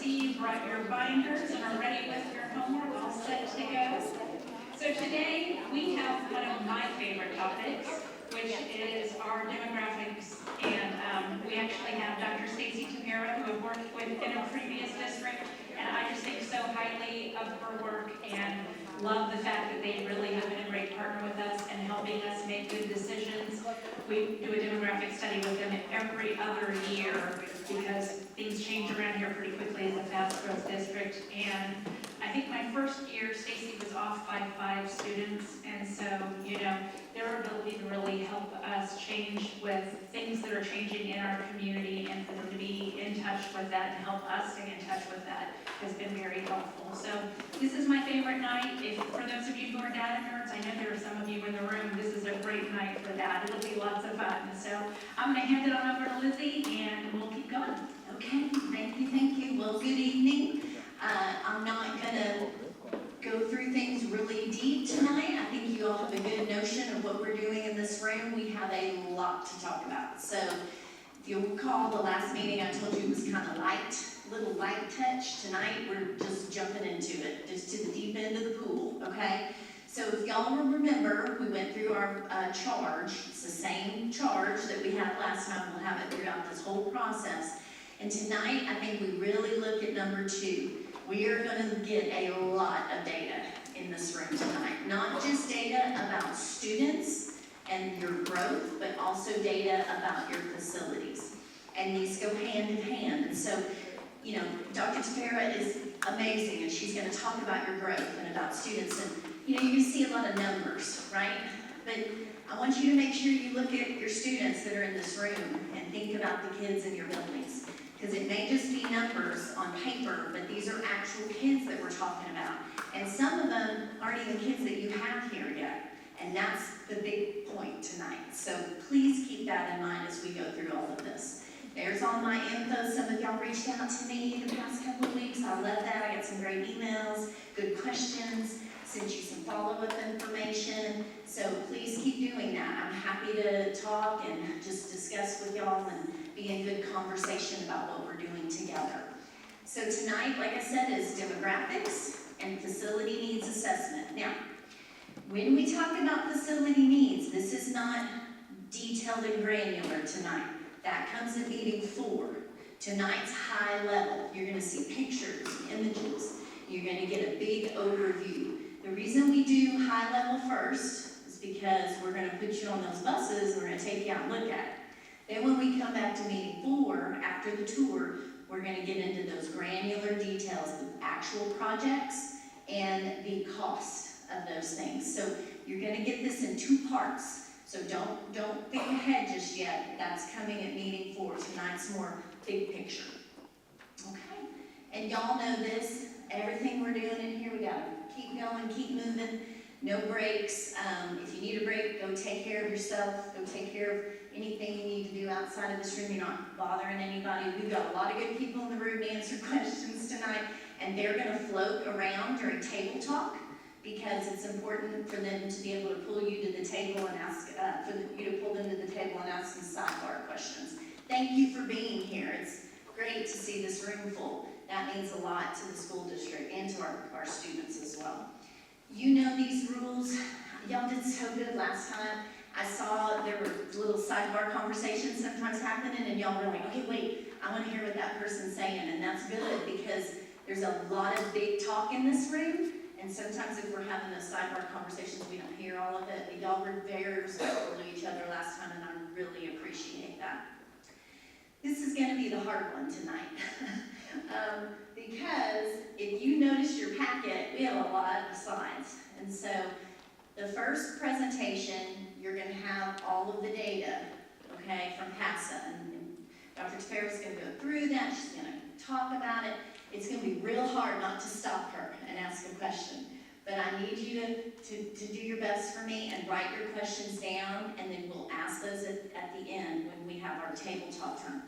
see you brought your binders and are ready with your homework, all set to go. So today we have one of my favorite topics, which is our demographics. And we actually have Dr. Stacy Tamara, who I've worked with in a previous district, and I just think so highly of her work and love the fact that they really have been a great partner with us and helping us make good decisions. We do a demographic study with them every other year because things change around here pretty quickly as a fast growth district. And I think my first year, Stacy was off by 5 students, and so, their ability to really help us change with things that are changing in our community and for them to be in touch with that and help us stay in touch with that has been very helpful. So this is my favorite night. For those of you who are data nerds, I know there are some of you in the room, this is a great night for that. It'll be lots of fun. So I'm going to hand it on over to Lizzie, and we'll keep going. Okay, thank you. Well, good evening. I'm not going to go through things really deep tonight. I think you all have a good notion of what we're doing in this room. We have a lot to talk about. So if you'll recall the last meeting, I told you it was kind of little light touch. Tonight, we're just jumping into it, just to the deep end of the pool, okay? So if y'all will remember, we went through our charge. It's the same charge that we had last time. We'll have it throughout this whole process. And tonight, I think we really look at number 2. We are going to get a lot of data in this room tonight. Not just data about students and your growth, but also data about your facilities. And these go hand in hand. And so, Dr. Tafera is amazing, and she's going to talk about your growth and about students. And, you're going to see a lot of numbers, right? But I want you to make sure you look at your students that are in this room and think about the kids in your buildings. Because it may just be numbers on paper, but these are actual kids that we're talking about. And some of them aren't even kids that you have here yet. And that's the big point tonight. So please keep that in mind as we go through all of this. There's all my info. Some of y'all reached out to me the past couple of weeks. I love that. I got some great emails, good questions, sent you some follow-up information. So please keep doing that. I'm happy to talk and just discuss with y'all and be in good conversation about what we're doing together. So tonight, like I said, is demographics and facility needs assessment. Now, when we talk about facility needs, this is not detailed and granular tonight. That comes in meeting 4. Tonight's high level. You're going to see pictures, images. You're going to get a big overview. The reason we do high level first is because we're going to put you on those buses and we're going to take you out and look at it. Then when we come back to meeting 4, after the tour, we're going to get into those granular details, the actual projects and the cost of those things. So you're going to get this in 2 parts. So don't think ahead just yet. That's coming at meeting 4. Tonight's more big picture. Okay. And y'all know this. Everything we're doing in here, we got to keep going, keep moving. No breaks. If you need a break, go take care of yourself. Go take care of anything you need to do outside of this room. You're not bothering anybody. We've got a lot of good people in the room to answer questions tonight, and they're going to float around during table talk because it's important for them to be able to pull you to the table and ask, you to pull them to the table and ask some sidebar questions. Thank you for being here. It's great to see this room full. That means a lot to the school district and to our students as well. You know these rules. Y'all did so good last time. I saw there were little sidebar conversations sometimes happening, and y'all were like, okay, wait, I want to hear what that person's saying. And that's good because there's a lot of big talk in this room, and sometimes if we're having those sidebar conversations, we don't hear all of it. But y'all were very respectful to each other last time, and I really appreciate that. This is going to be the hard one tonight. Because if you notice your packet, we have a lot of slides. And so the first presentation, you're going to have all of the data, okay, from PASA. And Dr. Tafera is going to go through that. She's going to talk about it. It's going to be real hard not to stop her and ask a question. But I need you to do your best for me and write your questions down, and then we'll ask those at the end when we have our table talk time.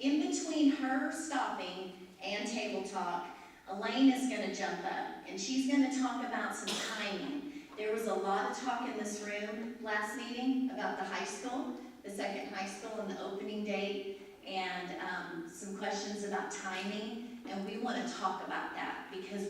In between her stopping and table talk, Elaine is going to jump up, and she's going to talk about some timing. There was a lot of talk in this room last meeting about the high school, the second high school, and the opening date, and some questions about timing. and we want to talk about that because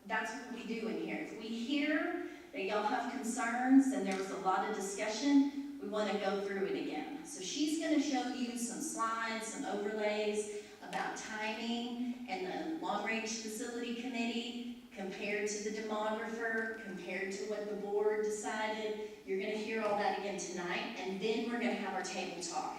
that's what we do in here. If we hear that y'all have concerns and there was a lot of discussion, we want to go through it again. So she's going to show you some slides, some overlays about timing and the long-range facility committee compared to the demographer, compared to what the board decided. You're going to hear all that again tonight, and then we're going to have our table talk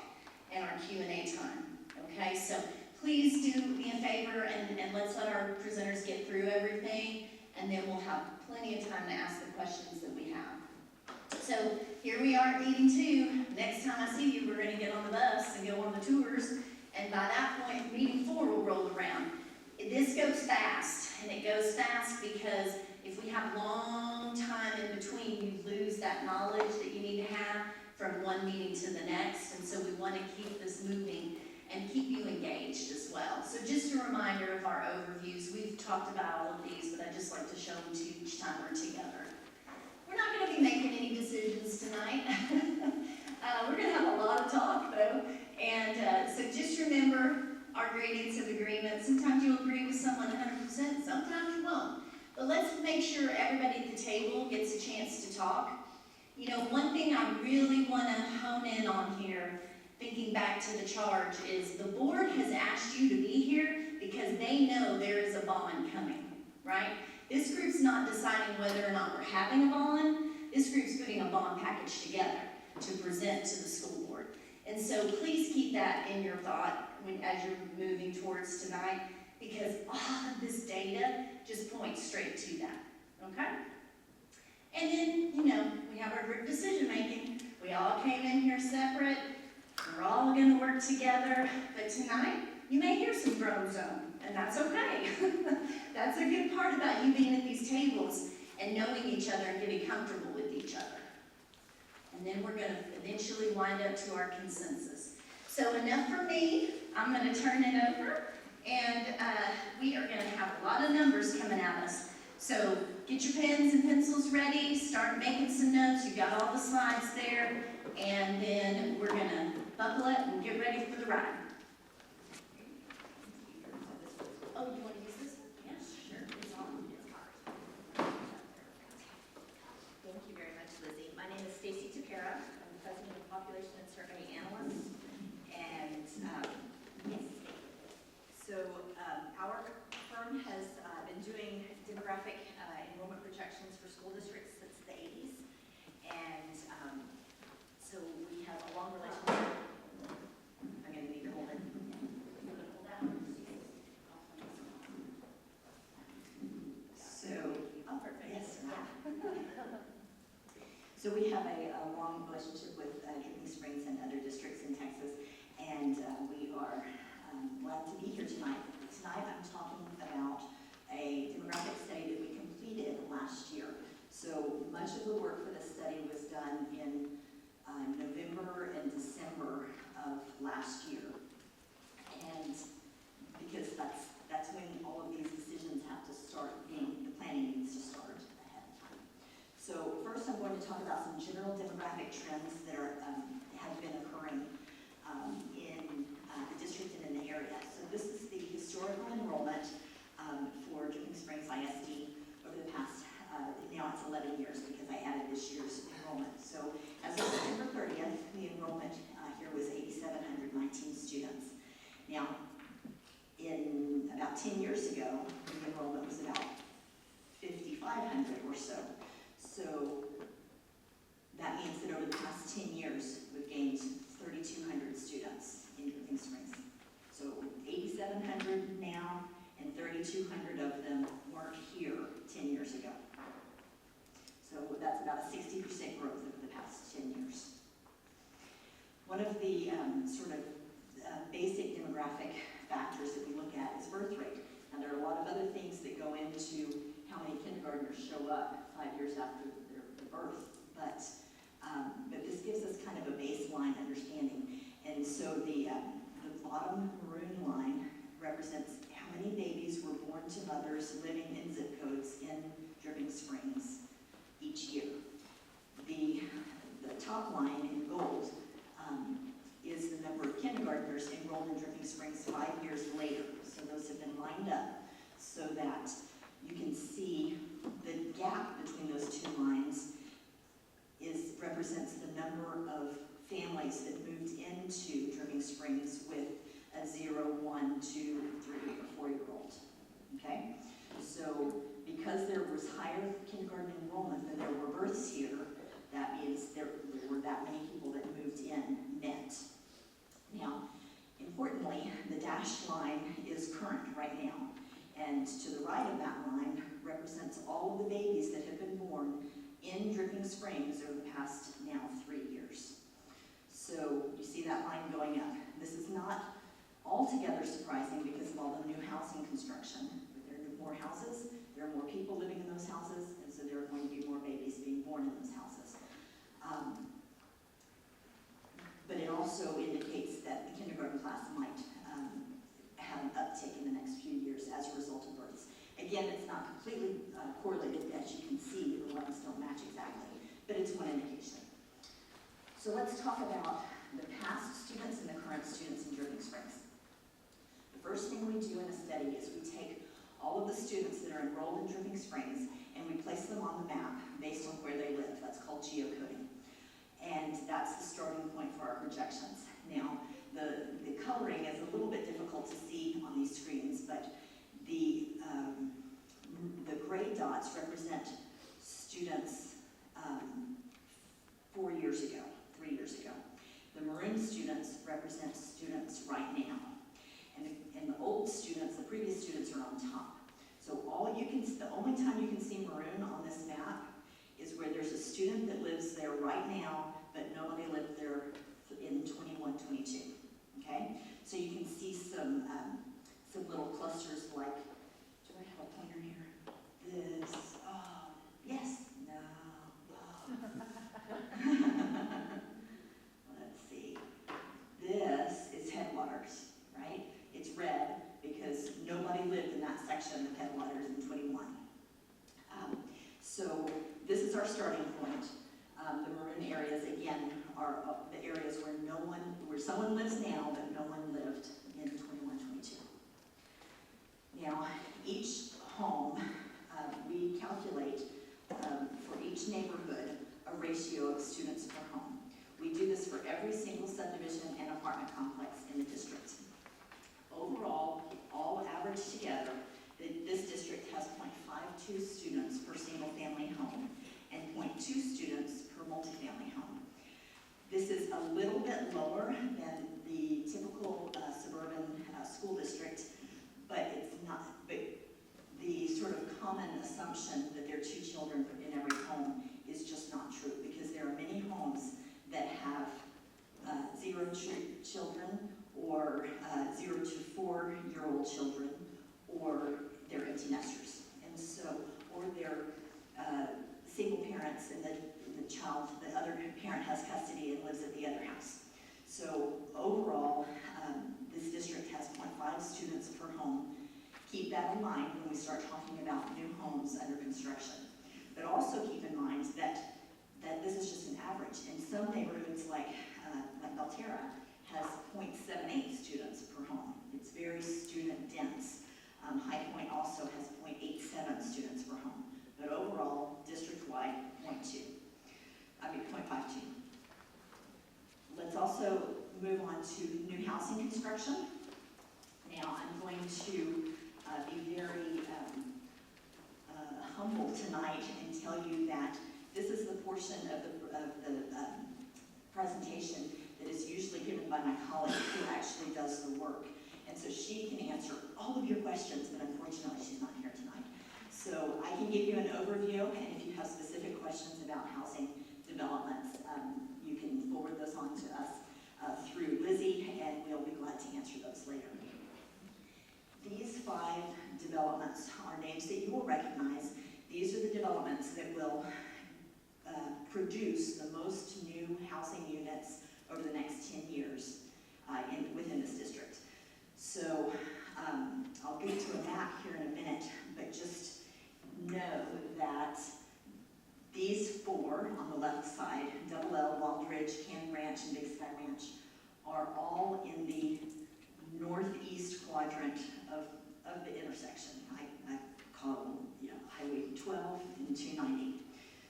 and our Q&A time. Okay, so please do me a favor and let's let our presenters get through everything, and then we'll have plenty of time to ask the questions that we have. So here we are at meeting 2. Next time I see you, we're going to get on the bus and go on the tours, and by that point, meeting 4 will roll around. This goes fast, and it goes fast because if we have long time in between, you lose that knowledge that you need to have from one meeting to the next, and so we want to keep this moving and keep you engaged as well. So just a reminder of our overviews. We've talked about all of these, but I just like to show them to you each time we're together. We're not going to be making any decisions tonight. We're going to have a lot of talk, though, and so just remember our gradients of agreement. Sometimes you'll agree with someone 100%, sometimes you won't. But let's make sure everybody at the table gets a chance to talk. You know, one thing I really want to hone in on here, thinking back to the charge, is the board has asked you to be here because they know there is a bond coming, right? This group's not deciding whether or not we're having a bond. This group's putting a bond package together to present to the school board. And so please keep that in your thought as you're moving towards tonight, because all of this data just points straight to that, okay? And then, you know, we have our group decision making. We all came in here separate. We're all going to work together. But tonight, you may hear some drone zone, and that's okay. That's a good part about you being at these tables and knowing each other and getting comfortable with each other. And then we're going to eventually wind up to our consensus. So enough for me. I'm going to turn it over, and we are going to have a lot of numbers coming at us. So get your pens and pencils ready, start making some notes. You've got all the slides there, and then we're going to buckle up and get ready for the ride. Oh, you want to use this one? Yes, sure. It's on. Thank you very much, Lizzie. My name is Stacy Tapera. I'm the president of Population and Survey Analysts. And yes, so our firm has been doing demographic enrollment projections for school districts since the 80s. And so we have a long relationship. I'm going to need to hold it. So, oh, perfect. Yes. So we have a long relationship with Dripping Springs and other districts in Texas, and we are glad to be here tonight. Tonight I'm talking about a demographic study that we completed last year. So much of the work for this study was done in November and December of last year, and because that's when all of these decisions have to start being, the planning needs to start ahead of time. So first I'm going to talk about some general demographic trends that are, have been occurring in the district and in the area. So this is the historical enrollment for Dripping Springs ISD over the past, now it's 11 years because I added this year's enrollment. So as of September 30th, the enrollment here was 8,719 students. Now, in about 10 years ago, the enrollment was about 5,500 or so. So that means that over the past 10 years, we've gained 3,200 students in Dripping Springs. So 8,700 now, and 3,200 of them weren't here 10 years ago. So that's about a 60% growth over the past 10 years. One of the basic demographic factors that we look at is birth rate. Now there are a lot of other things that go into how many kindergartners show up 5 years after their birth, but this gives us kind of a baseline understanding. And so the bottom maroon line represents how many babies were born to mothers living in zip codes in Dripping Springs each year. The top line in gold is the number of kindergartners enrolled in Dripping Springs 5 years later. So those lined up so that you can see the gap between those two lines represents the number of families that moved into Dripping Springs with a 0, 1, 2, 3, or 4-year-old. Okay? So because there was higher kindergarten enrollment than there were births here, that means there were that many people that moved in net. Now, importantly, the dashed line is current right now. And to the right of that line represents all of the babies that have been born in Dripping Springs over the past now 3 years. So you see that line going up. This is not altogether surprising because of all the new housing construction. There are more houses, there are more people living in those houses, and so there are going to be more babies being born in those houses. But it also indicates that the kindergarten class might have an uptick in the next few years as a result of births. Again, it's not completely correlated, as you can see, the lines don't match exactly, but it's one indication. So let's talk about the past students and the current students in Dripping Springs. The first thing we do in a study is we take all of the students that are enrolled in Dripping Springs and we place them on the map based on where they live. That's called geocoding. And that's the starting point for our projections. Now, the coloring is a little bit difficult to see on these screens, but the gray dots represent students 4 years ago, 3 years ago. The maroon students represent students right now. And the old students, the previous students are on top. So the only time you can see maroon on this map is where there's a student that lives there right now, but nobody lived there in 21, 22. Okay? So you can see some little clusters like, do I have a pointer here? This, oh, yes, no, oh. Let's see. This is Headwaters, right? It's red because nobody lived in that section of Headwaters in 21. So this is our starting point. The maroon areas, again, are the areas where someone lives now, but no one lived in 21, 22. Now, each home, we calculate for each neighborhood a ratio of students per home. We do this for every single subdivision and apartment complex in the district. Overall, all averaged together, this district has 0.52 students per single-family home and 0.2 students per multifamily home. This is a little bit lower than the typical suburban school district, but it's not. But the sort of common assumption that there are 2 children in every home is just not true, because there are many homes that have 0 children, or 0 to 4-year-old children, or they're empty nesters, and so, or they're single parents, and the other parent has custody and lives at the other house. So overall, this district has 0.5 students per home. Keep that in mind when we start talking about new homes under construction. But also keep in mind that this is just an average. In some neighborhoods, like Belterra, has 0.78 students per home. It's very student dense. High Point also has 0.87 students per home. But overall, district-wide, 0.52. Let's also move on to new housing construction. Now, I'm going to be very humble tonight and tell you that this is the portion of the presentation that is usually given by my colleague who actually does the work. And so she can answer all of your questions, but unfortunately she's not here tonight. So I can give you an overview, and if you have specific questions about housing developments, you can forward those on to us through Lizzie, and we'll be glad to answer those later. These 5 developments are names that you will recognize. These are the developments that will produce the most new housing units over the next 10 years within this district. So I'll get to a map here in a minute, but just know that these 4 on the left side, Double L, Walled Ridge, Canyon Ranch, and Big Sky Ranch, are all in the northeast quadrant of the intersection. I call them, Highway 12 and 290.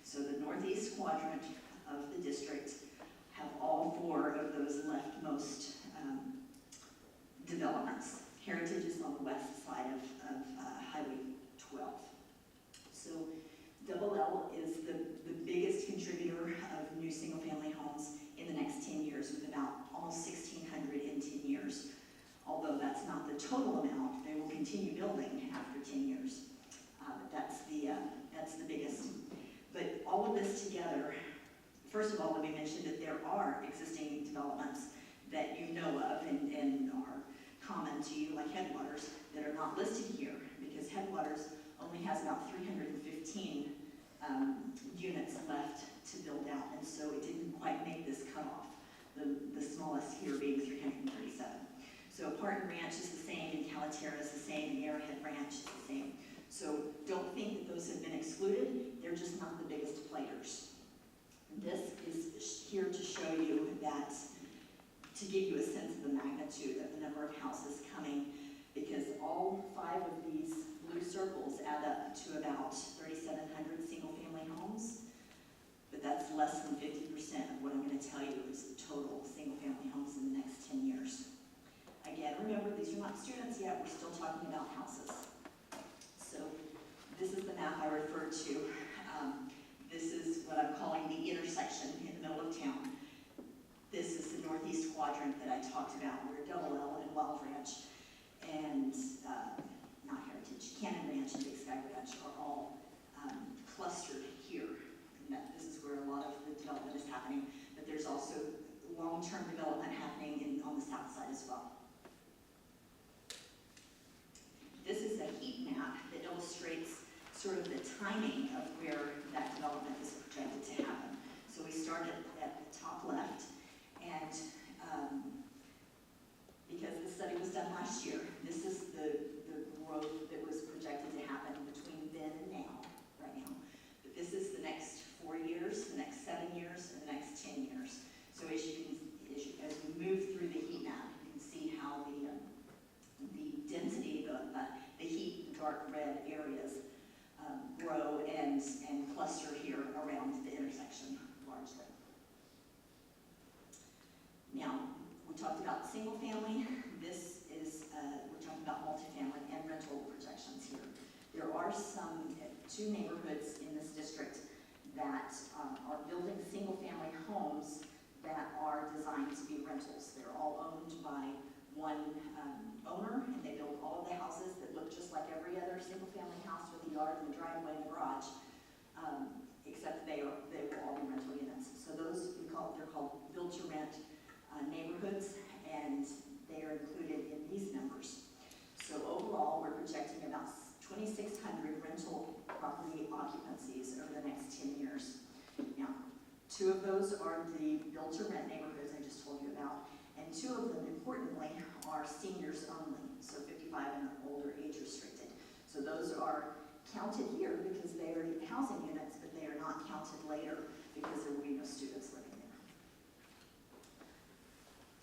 So the northeast quadrant of the district have all four of those leftmost developments. Heritage is on the west side of Highway 12. So Double L is the biggest contributor of new single-family homes in the next 10 years, with about almost 1,600 in 10 years. Although that's not the total amount, they will continue building after 10 years. But that's the biggest. But all of this together, first of all, let me mention that there are existing developments that you know of and are common to you, like Headwaters, that are not listed here, because Headwaters only has about 315 units left to build out, and so it didn't quite make this cutoff, the smallest here being 337. So Parton Ranch is the same, and Calaterra is the same, and Arrowhead Ranch is the same. So don't think that those have been excluded, they're just not the biggest players. This is here to show you that, to give you a sense of the magnitude of the number of houses coming, because all 5 of these blue circles add up to about 3,700 single-family homes, but that's less than 50% of what I'm going to tell you is the total single-family homes in the next 10 years. Again, remember, these are not students yet, we're still talking about houses. So this is the map I referred to. This is what I'm calling the intersection in the middle of town. This is the northeast quadrant that I talked about, where Double L and Wild Ranch and, not Heritage, Cannon Ranch and Big Sky Ranch are all clustered here. And this is where a lot of the development is happening, but there's also long-term development happening on the south side as well. This is a heat map that illustrates sort of the timing of where that development is projected to happen. So we started at the top left, and because the study was done last year, this is the growth that was projected to happen between then and now, right now. But this is the next 4 years, the next 7 years, and the next 10 years. So as we move through the heat map, you can see how the density, the heat, dark red areas grow and cluster here around the intersection largely. Now, we talked about single family. This is, we're talking about multifamily and rental projections here. There are some 2 neighborhoods in this district that are building single family homes that are designed to be rentals. They're all owned by one owner, and they build all of the houses that look just like every other single family house with a yard and a driveway and a garage, except they will all be rental units. So those, they're called build to rent neighborhoods, and they are included in these numbers. So overall, we're projecting about 2,600 rental property occupancies over the next 10 years. Now, 2 of those are the build to rent neighborhoods I just told you about, and 2 of them, importantly, are seniors only, so 55 and older, age restricted. So those are counted here because they are housing units, but they are not counted later because there will be no students living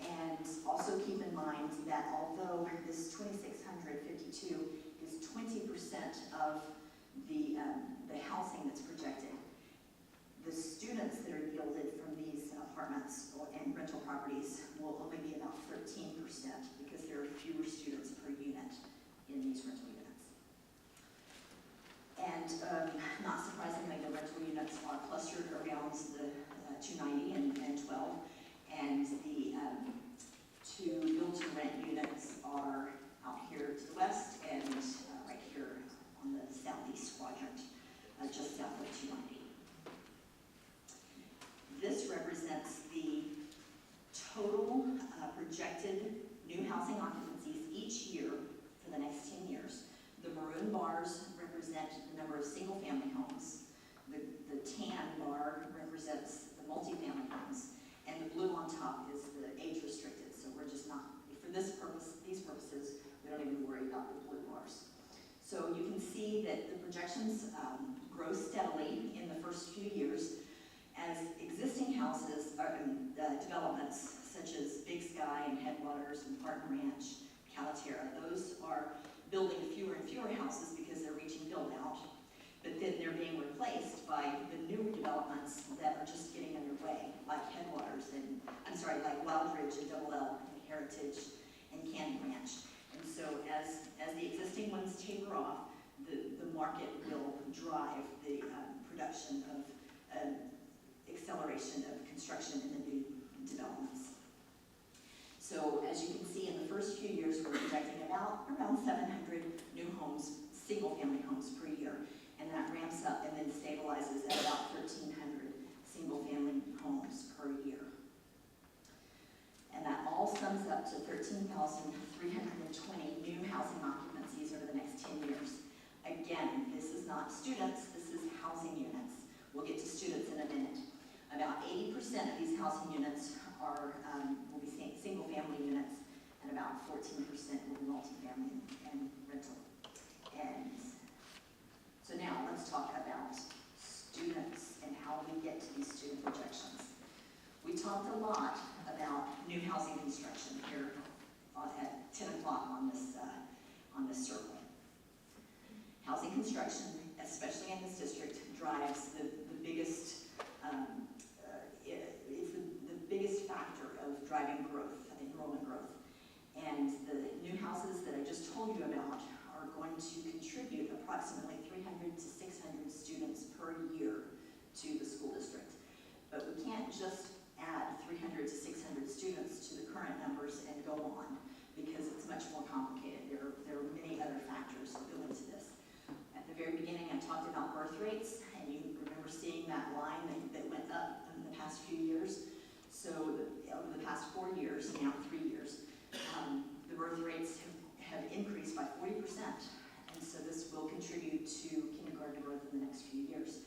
there. And also keep in mind that although this 2,652 is 20% of the housing that's projected, the students that are yielded from these apartments and rental properties will only be about 13% because there are fewer students per unit in these rental units. And not surprisingly, the rental units are clustered around the 290 and 12, and the 2 build-to-rent units are out here to the west and right here on the southeast quadrant, just south of 290. This represents the total projected new housing occupancies each year for the next 10 years. The maroon bars represent the number of single-family homes. The tan bar represents the multifamily homes. And the blue on top is the age-restricted. So we're just not, for these purposes, we don't even worry about the blue bars. So you can see that the projections grow steadily in the first few years as existing houses, developments such as Big Sky and Headwaters and Parton Ranch, Calaterra, those are building fewer and fewer houses because they're reaching build out, but then they're being replaced by the new developments that are just getting underway, like Headwaters and, like Wild Ridge and Double L and Heritage and Candy Ranch. And so as the existing ones taper off, the market will drive the production of acceleration of construction in the new developments. So as you can see, in the first few years, we're projecting around 700 new homes, single-family homes per year, and that ramps up and then stabilizes at about 1,300 single-family homes per year. And that all sums up to 13,320 new housing occupancies over the next 10 years. Again, this is not students, this is housing units. We'll get to students in a minute. About 80% of these housing units will be single-family units, and about 14% will be multifamily and rental. And so now let's talk about students and how we get to these student projections. We talked a lot about new housing construction here at 10 o'clock on this circle. Housing construction, especially in this district, drives the biggest, it's the biggest factor of driving growth, enrollment growth. And the new houses that I just told you about are going to contribute approximately 300 to 600 students per year to the school district. But we can't just add 300 to 600 students to the current numbers and go on, because it's much more complicated. There are many other factors that go into this. At the very beginning, I talked about birth rates, and you remember seeing that line that went up in the past few years. So over the past 4 years, now 3 years, the birth rates have increased by 40%. And so this will contribute to kindergarten growth in the next few years.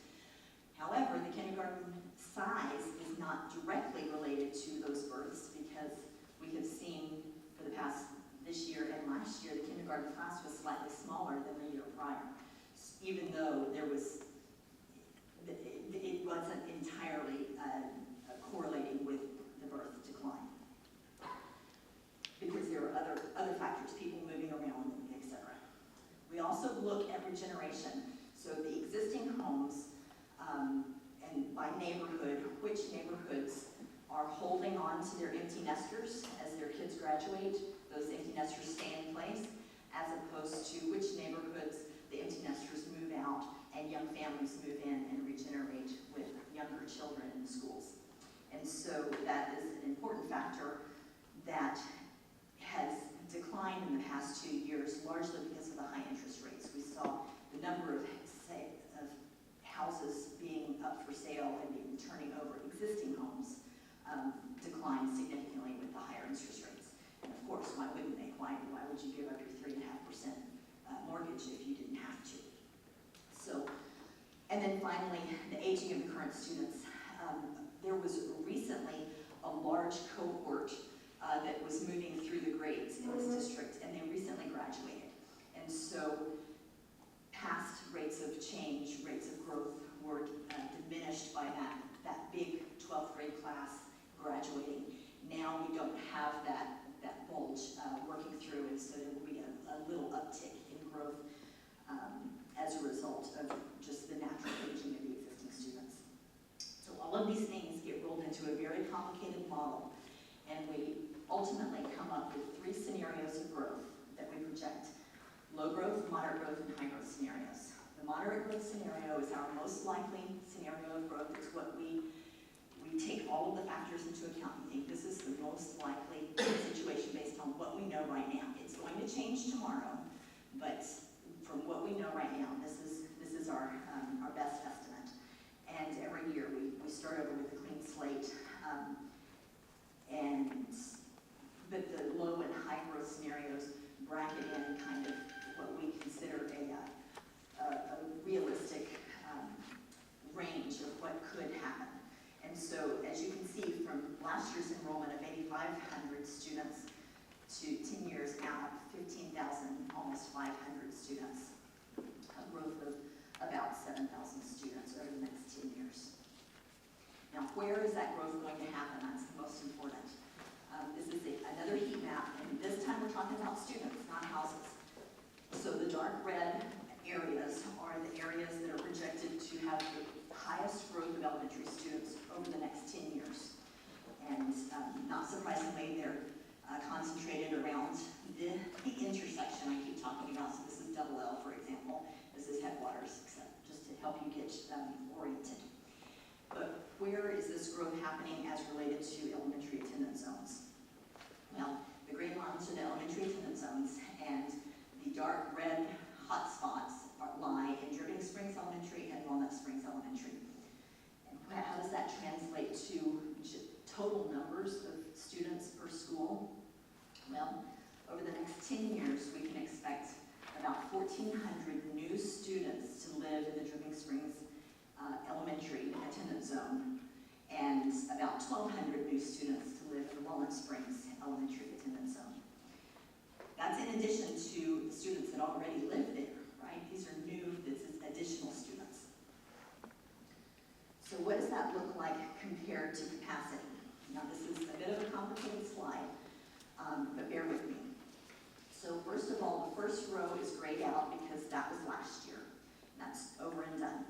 However, the kindergarten size is not directly related to those births, because we have seen for the past this year and last year, the kindergarten class was slightly smaller than the year prior, even though it wasn't entirely correlating with the birth decline, because there are other factors, people moving around, etc. We also look at regeneration. So the existing homes, and by neighborhood, which neighborhoods are holding on to their empty nesters as their kids graduate, those empty nesters stay in place, as opposed to which neighborhoods the empty nesters move out and young families move in and regenerate with younger children in the schools. And so that is an important factor that has declined in the past 2 years, largely because of the high interest rates. We saw the number of houses being up for sale and being turning over existing homes declined significantly with the higher interest rates. And of course, why wouldn't they? Why would you give up your 3.5% mortgage if you didn't have to? So, and then finally, the aging of the current students. There was recently a large cohort that was moving through the grades in this district, and they recently graduated. And so past rates of change, rates of growth were diminished by that big 12th grade class graduating. Now we don't have that bulge working through, and so there will be a little uptick in growth as a result of just the natural aging of the existing students. So all of these things get rolled into a very complicated model, and we ultimately come up with 3 scenarios of growth that we project: low growth, moderate growth, and high growth scenarios. The moderate growth scenario is our most likely scenario of growth. It's what we take all of the factors into account. We think this is the most likely situation based on what we know right now. It's going to change tomorrow, but from what we know right now, this is our best estimate. And every year we start over with a clean slate. But the low and high growth scenarios bracket in kind of what we consider a realistic range of what could happen. And so, as you can see, from last year's enrollment of 8,500 students to 10 years out, 15,000, almost 500 students, a growth of about 7,000 students over the next 10 years. Now, where is that growth going to happen? That's the most important. This is another heat map, and this time we're talking about students, not houses. over the next 10 years. And not surprisingly, they're concentrated around the intersection I keep talking about. So this is Double L, for example. This is Headwaters, except just to help you get oriented. But where is this growth happening as related to elementary attendance zones? Well, the green lines are the elementary attendance zones, and the dark red hot spots lie in Dripping Springs Elementary and Walnut Springs Elementary. And how does that translate to total numbers of students per school? Well, over the next 10 years, we can expect about 1,400 new students to live in the Dripping Springs Elementary attendance zone, and about 1,200 new students to live in the Walnut Springs Elementary attendance zone. That's in addition to the students that already live there, right? These are new, this is additional students. So what does that look like compared to capacity? Now this is a bit of a complicated slide, but bear with me. So first of all, the first row is grayed out because that was last year. That's over and done.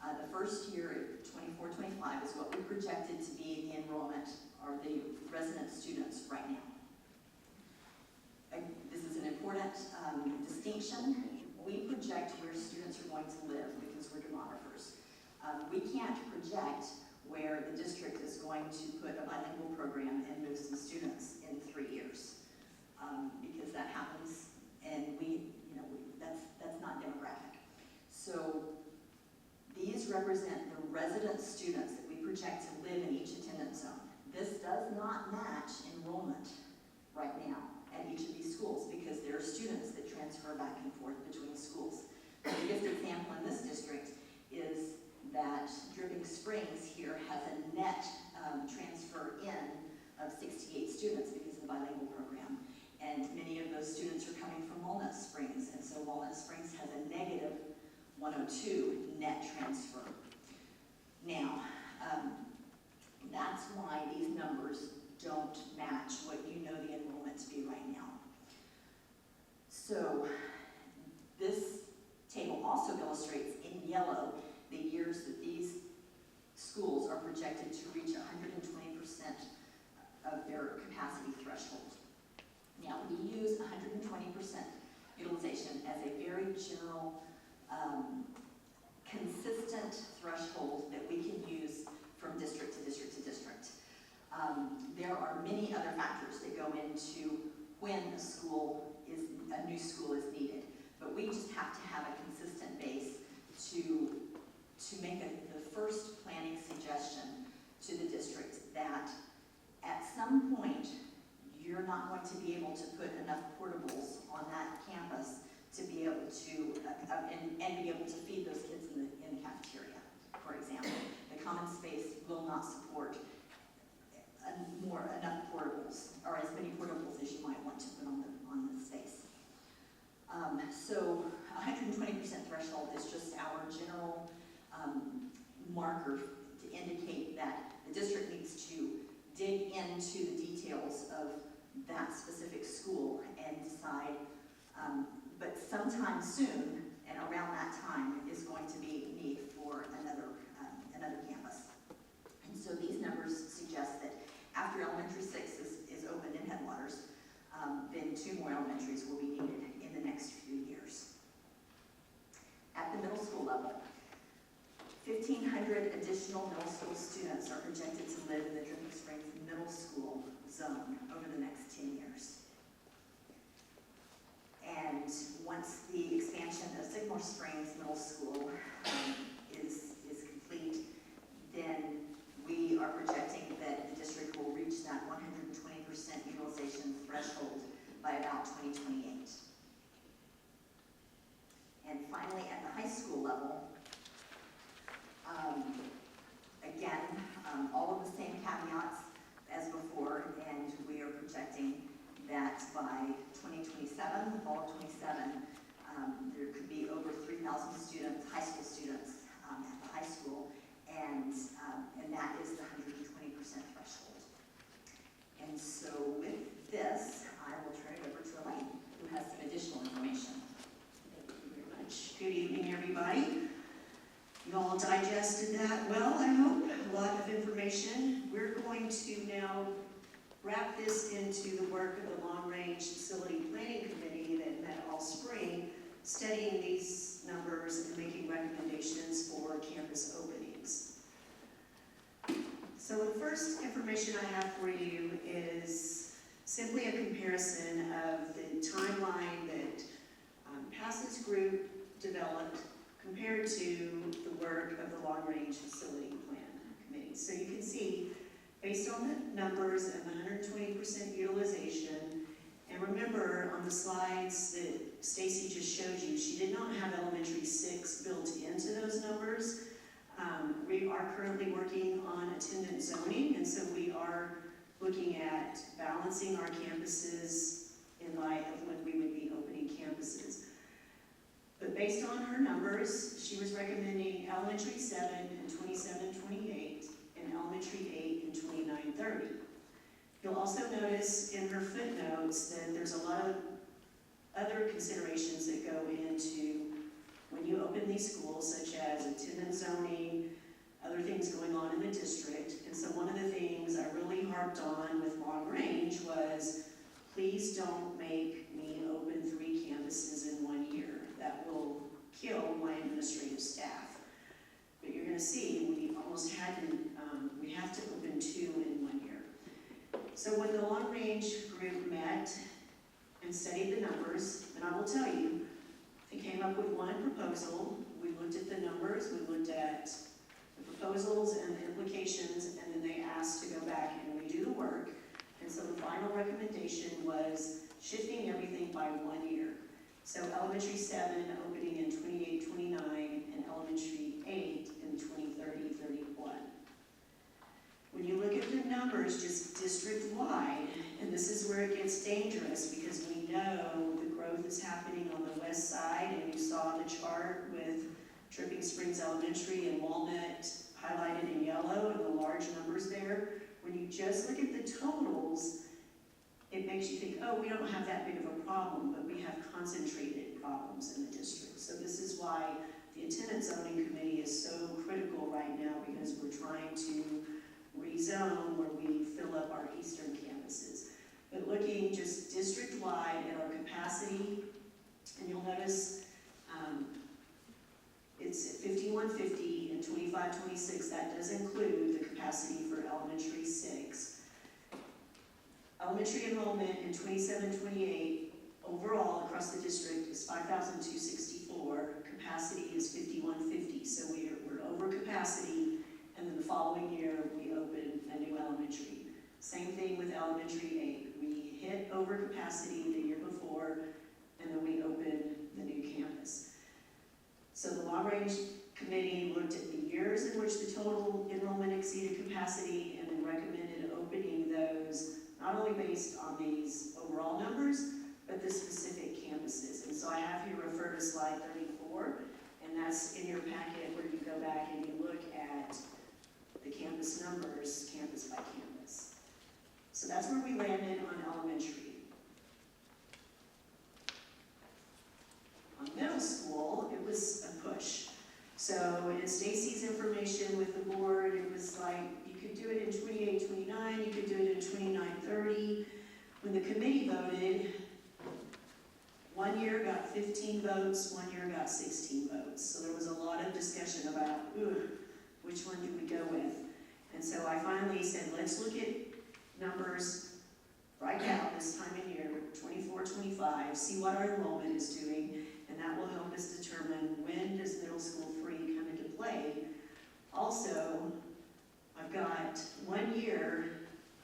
The first year, 24-25, is what we projected to be the enrollment or the resident students right now. This is an important distinction. We project where students are going to live because we're demographers. We can't project where the district is going to put a bilingual program and move some students in 3 years, because that happens, and that's not demographic. So these represent the resident students that we project to live in each attendance zone. This does not match enrollment right now at each of these schools because there are students that transfer back and forth between schools. The biggest example in this district is that Dripping Springs here has a net transfer in of 68 students because of the bilingual program. And many of those students are coming from Walnut Springs, and so Walnut Springs has a negative 102 net transfer. Now, that's why these numbers don't match what you know the enrollment to be right now. So this table also illustrates in yellow the years that these schools are projected to reach 120% of their capacity threshold. Now, we use 120% utilization as a very general, consistent threshold that we can use from district to district to district. There are many other factors that go into when a new school is needed, but we just have to have a consistent base to make the first planning suggestion to the district that at some point you're not going to be able to put enough portables on that campus to be able to and be able to feed those kids in the cafeteria, for example. The common space will not support enough portables, or as many portables as you might want to put on the space. So 120% threshold is just our general marker to indicate that the district needs to dig into the details of that specific school and decide, but sometime soon, and around that time, is going to be need for another campus. And so these numbers suggest that after Elementary 6 is opened in Headwaters, then 2 more elementaries will be needed in the next few years. At the middle school level, 1,500 additional middle school students are projected to live in the Dripping Springs Middle School zone over the next 10 years. And once the expansion of Sycamore Springs Middle School is complete, then we are projecting that the district will reach that 120% utilization threshold by about 2028. And finally, at the high school level, again, all of the same caveats as before, and we are projecting that by 2027, the fall of 27, there could be over 3,000 students, high school students at the high school, and that is the 120% threshold. And so with this, I will turn it over to Elaine, who has some additional information. Thank you very much. Good evening, everybody. You all digested that well, I hope. A lot of information wrap this into the work of the Long Range Facility Planning Committee that met all spring, studying these numbers and making recommendations for campus openings. So the first information I have for you is simply a comparison of the timeline that PASS's group developed compared to the work of the Long Range Facility Plan Committee. So you can see, based on the numbers and the 120% utilization, and remember on the slides that Stacy just showed you, she did not have elementary 6 built into those numbers. We are currently working on attendance zoning, and so we are looking at balancing our campuses in light of when we would be opening campuses. But based on her numbers, she was recommending elementary 7 in 27-28 and elementary 8 in 29-30. You'll also notice in her footnotes that there's a lot of other considerations that go into when you open these schools, such as attendance zoning, other things going on in the district. And so one of the things I really harped on with Long Range was, please don't make me open 3 campuses in 1 year. That will kill my administrative staff. But you're going to see, we almost had to, we have to open 2 in 1 year. So when the Long Range group met and studied the numbers, and I will tell you, they came up with one proposal. We looked at the numbers, we looked at the proposals and the implications, and then they asked to go back and redo the work. And so the final recommendation was shifting everything by 1 year. So elementary 7 opening in 28-29 and elementary 8 in 20-30-31. When you look at the numbers just district-wide, and this is where it gets dangerous because we know the growth is happening on the west side, and you saw the chart with Tripping Springs Elementary and Walnut highlighted in yellow and the large numbers there. When you just look at the totals, it makes you think, oh, we don't have that big of a problem, but we have concentrated problems in the district. So this is why the attendance zoning committee is so critical right now, because we're trying to rezone where we fill up our eastern campuses. But looking just district-wide at our capacity, and you'll notice it's at 5150 and 2526. That does include the capacity for elementary 6. Elementary enrollment in 27-28 overall across the district is 5,264. Capacity is 5150. So we're over capacity, and then the following year we open a new elementary. Same thing with elementary 8. We hit over capacity the year before, and then we open the new campus. So the Long Range Committee looked at the years in which the total enrollment exceeded capacity and then recommended opening those not only based on these overall numbers, but the specific campuses. And so I have you refer to slide 34, and that's in your packet where you go back and you look at the campus numbers, campus by campus. So that's where we landed on elementary. On middle school, it was a push. So in Stacy's information with the board, it was like you could do it in 28-29, you could do it in 29-30. When the committee voted, 1 year got 15 votes, 1 year got 16 votes. So there was a lot of discussion about, which one do we go with? And so I finally said, let's look at numbers right now, this time of year, 24-25, see what our enrollment is doing, and that will help us determine when does middle school free come into play. Also, I've got 1 year,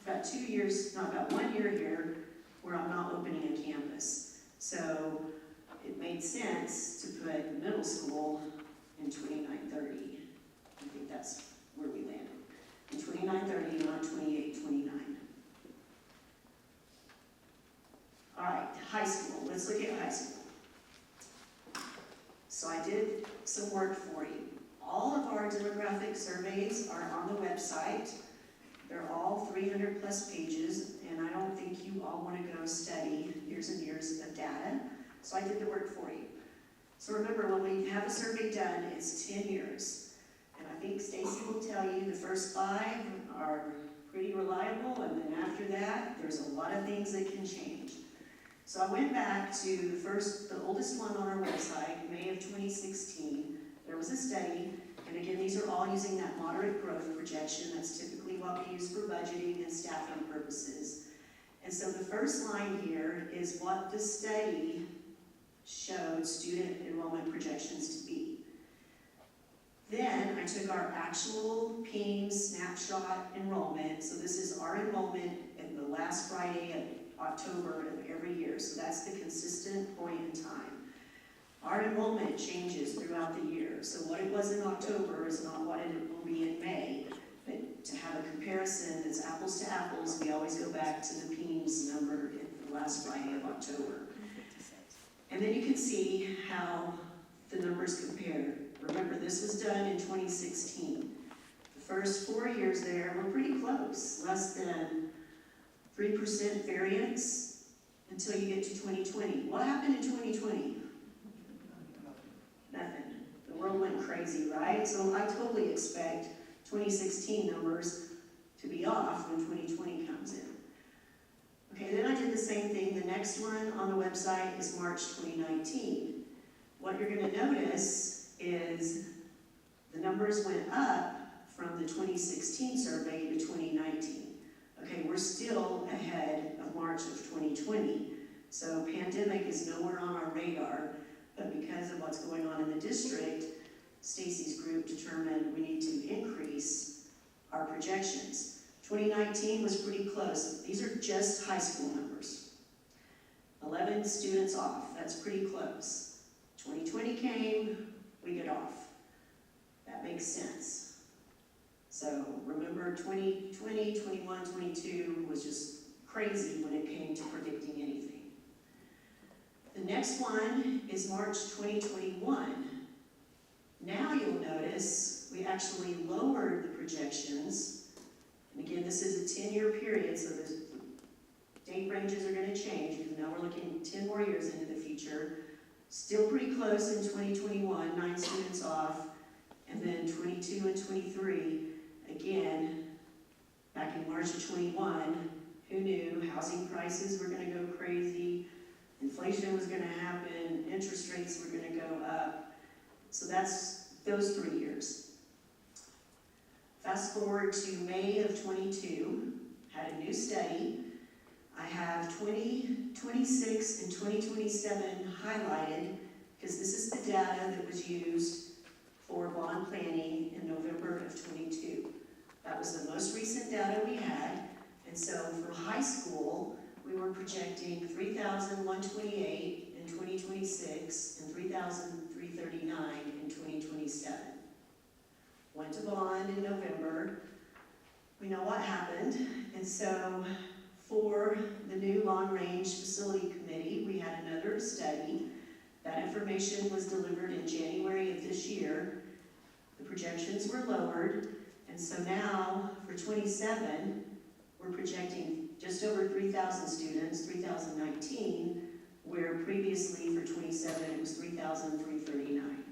I've got 2 years, no, I've got 1 year here where I'm not opening a campus. So it made sense to put middle school in 29-30. I think that's where we landed. In 29-30, not 28-29. All right, high school. Let's look at high school. So I did some work for you. All of our demographic surveys are on the website. They're all 300 plus pages, and I don't think you all want to go study years and years of data. So I did the work for you. So remember, when we have a survey done, it's 10 years. And I think Stacy will tell you the first 5 are pretty reliable, and then after that, there's a lot of things that can change. So I went back to the oldest one on our website, May of 2016. There was a study, and again, these are all using that moderate growth projection. That's typically what we use for budgeting and staffing purposes. And so the first line here is what the study showed student enrollment projections to be. Then I took our actual PEIMS snapshot enrollment. So this is our enrollment in the last Friday of October of every year. So that's the consistent point in time. Our enrollment changes throughout the year. So what it was in October is not what it will be in May. But to have a comparison that's apples to apples, we always go back to the PEIMS number in the last Friday of October. And then you can see how the numbers compare. Remember, this was done in 2016. The first 4 years there were pretty close, less than 3% variance until you get to 2020. What happened in 2020? Nothing. The world went crazy, right? So I totally expect 2016 numbers to be off when 2020 comes in. Okay, then I did the same thing. The next one on the website is March 2019. What you're going to notice is the numbers went up from the 2016 survey to 2019. Okay, we're still ahead of March of 2020. So pandemic is nowhere on our radar, but because of what's going on in the district, Stacy's group determined we need to increase our projections. 2019 was pretty close. These are just high school numbers. 11 students off, that's pretty close. 2020 came, we get off. That makes sense. So remember 2020, 21, 22 was just crazy when it came to predicting anything. The next one is March 2021. Now you'll notice we actually lowered the projections. And again, this is a 10-year period, so the date ranges are going to change because now we're looking 10 more years into the future. Still pretty close in 2021, 9 students off, and then 22 and 23, again, back in March of 21, who knew housing prices were going to go crazy, inflation was going to happen, interest rates were going to go up. So that's those 3 years. Fast forward to May of 22, had a new study. I have 2026 and 2027 highlighted because this is the data that was used for bond planning in November of 22. That was the most recent data we had. And so for high school, we were projecting 3,128 in 2026 and 3,339 in 2027. Went to bond in November. We know what happened. And so for the new long-range facility committee, we had another study. That information was delivered in January of this year. The projections were lowered. And so now for 27, we're projecting just over 3,000 students, 3,019, where previously for 27 it was 3,339.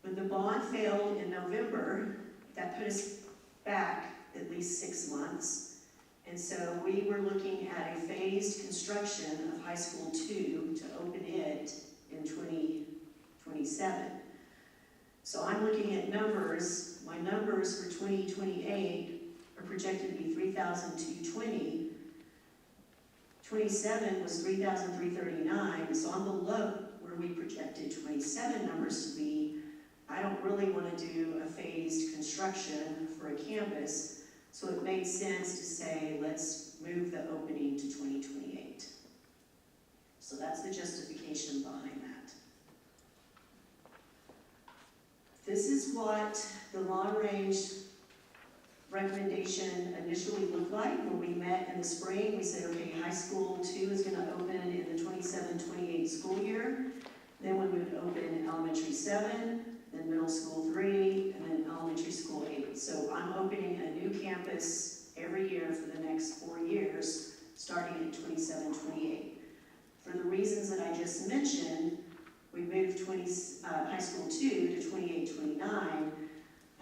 When the bond failed in November, that put us back at least 6 months. And so we were looking at a phased construction of High School 2 to open it in 2027. So I'm looking at numbers. My numbers for 2028 are projected to be 3,220. 27 was 3,339, so I'm below where we projected 27 numbers to be. I don't really want to do a phased construction for a campus, so it made sense to say, let's move the opening to 2028. So that's the justification behind that. This is what the long-range recommendation initially looked like when we met in the spring. We said, okay, high school 2 is going to open in the 27-28 school year. Then we would open elementary 7, then middle school 3, and then elementary school 8. So I'm opening a new campus every year for the next 4 years, starting in 27-28. For the reasons that I just mentioned, we moved high school 2 to 28-29.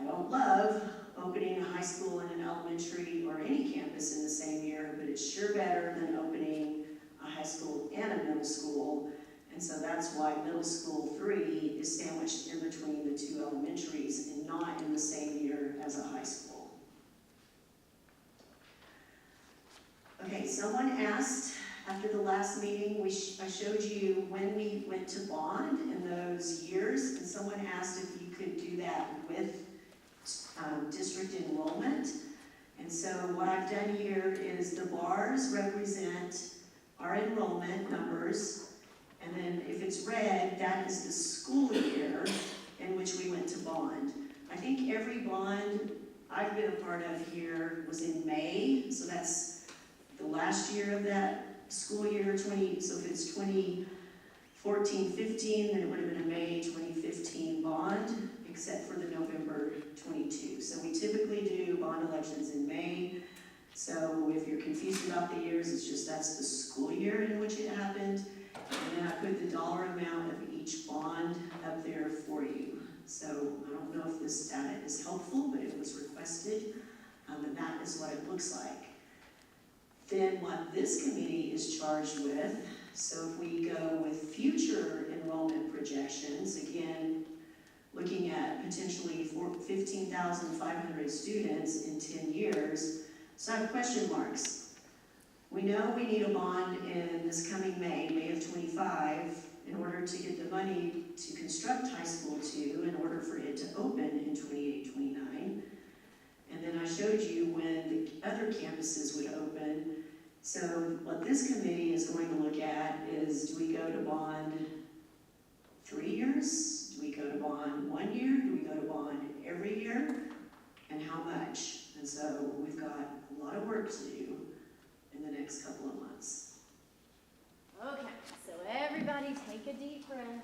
I don't love opening a high school and an elementary or any campus in the same year, but it's sure better than opening a high school and a middle school. And so that's why middle school 3 is sandwiched in between the 2 elementaries and not in the same year as a high school. Okay, someone asked after the last meeting, I showed you when we went to bond in those years, and someone asked if you could do that with district enrollment. And so what I've done here is the bars represent our enrollment numbers, and then if it's red, that is the school year in which we went to bond. I think every bond I've been a part of here was in May, so that's the last year of that school year, so if it's 2014-15, then it would have been a May 2015 bond, except for the November 22. So we typically do bond elections in May. So if you're confused about the years, it's just that's the school year in which it happened. And then I put the dollar amount of each bond up there for you. So I don't know if this data is helpful, but it was requested, and that is what it looks like. Then what this committee is charged with, so if we go with future enrollment projections, again, looking at potentially 15,500 students in 10 years, so I have question marks. We know we need a bond in this coming May of 25, in order to get the money to construct High School 2, in order for it to open in 28-29. And then I showed you when the other campuses would open. So what this committee is going to look at is, do we go to bond 3 years? Do we go to bond 1 year? Do we go to bond every year? And how much? And so we've got a lot of work to do in the next couple of months. Okay, so everybody take a deep breath.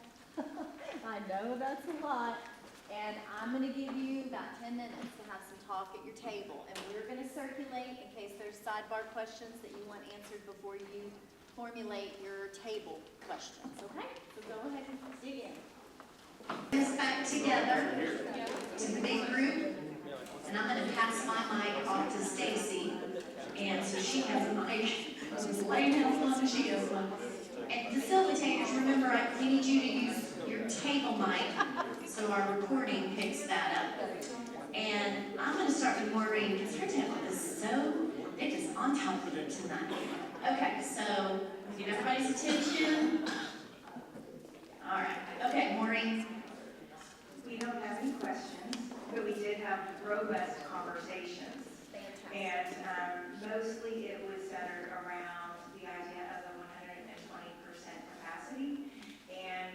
I know that's a lot. And I'm going to give you about 10 minutes to have some talk at your table. And we're going to circulate in case there's sidebar questions that you want answered before you formulate your table questions, okay? So go ahead and dig in. This back together to the big group, and I'm going to pass my mic off to Stacy, and so she has a mic. Explain how long she has one. And facilitators, remember, we need you to use your table mic so our recording picks that up. And I'm going to start with Maureen because her table is it is on top of it tonight. Okay, so get everybody's attention. All right. Okay, Maureen. We don't have any questions, but we did have robust conversations. Fantastic. And mostly it was centered around the idea of the 120% capacity and,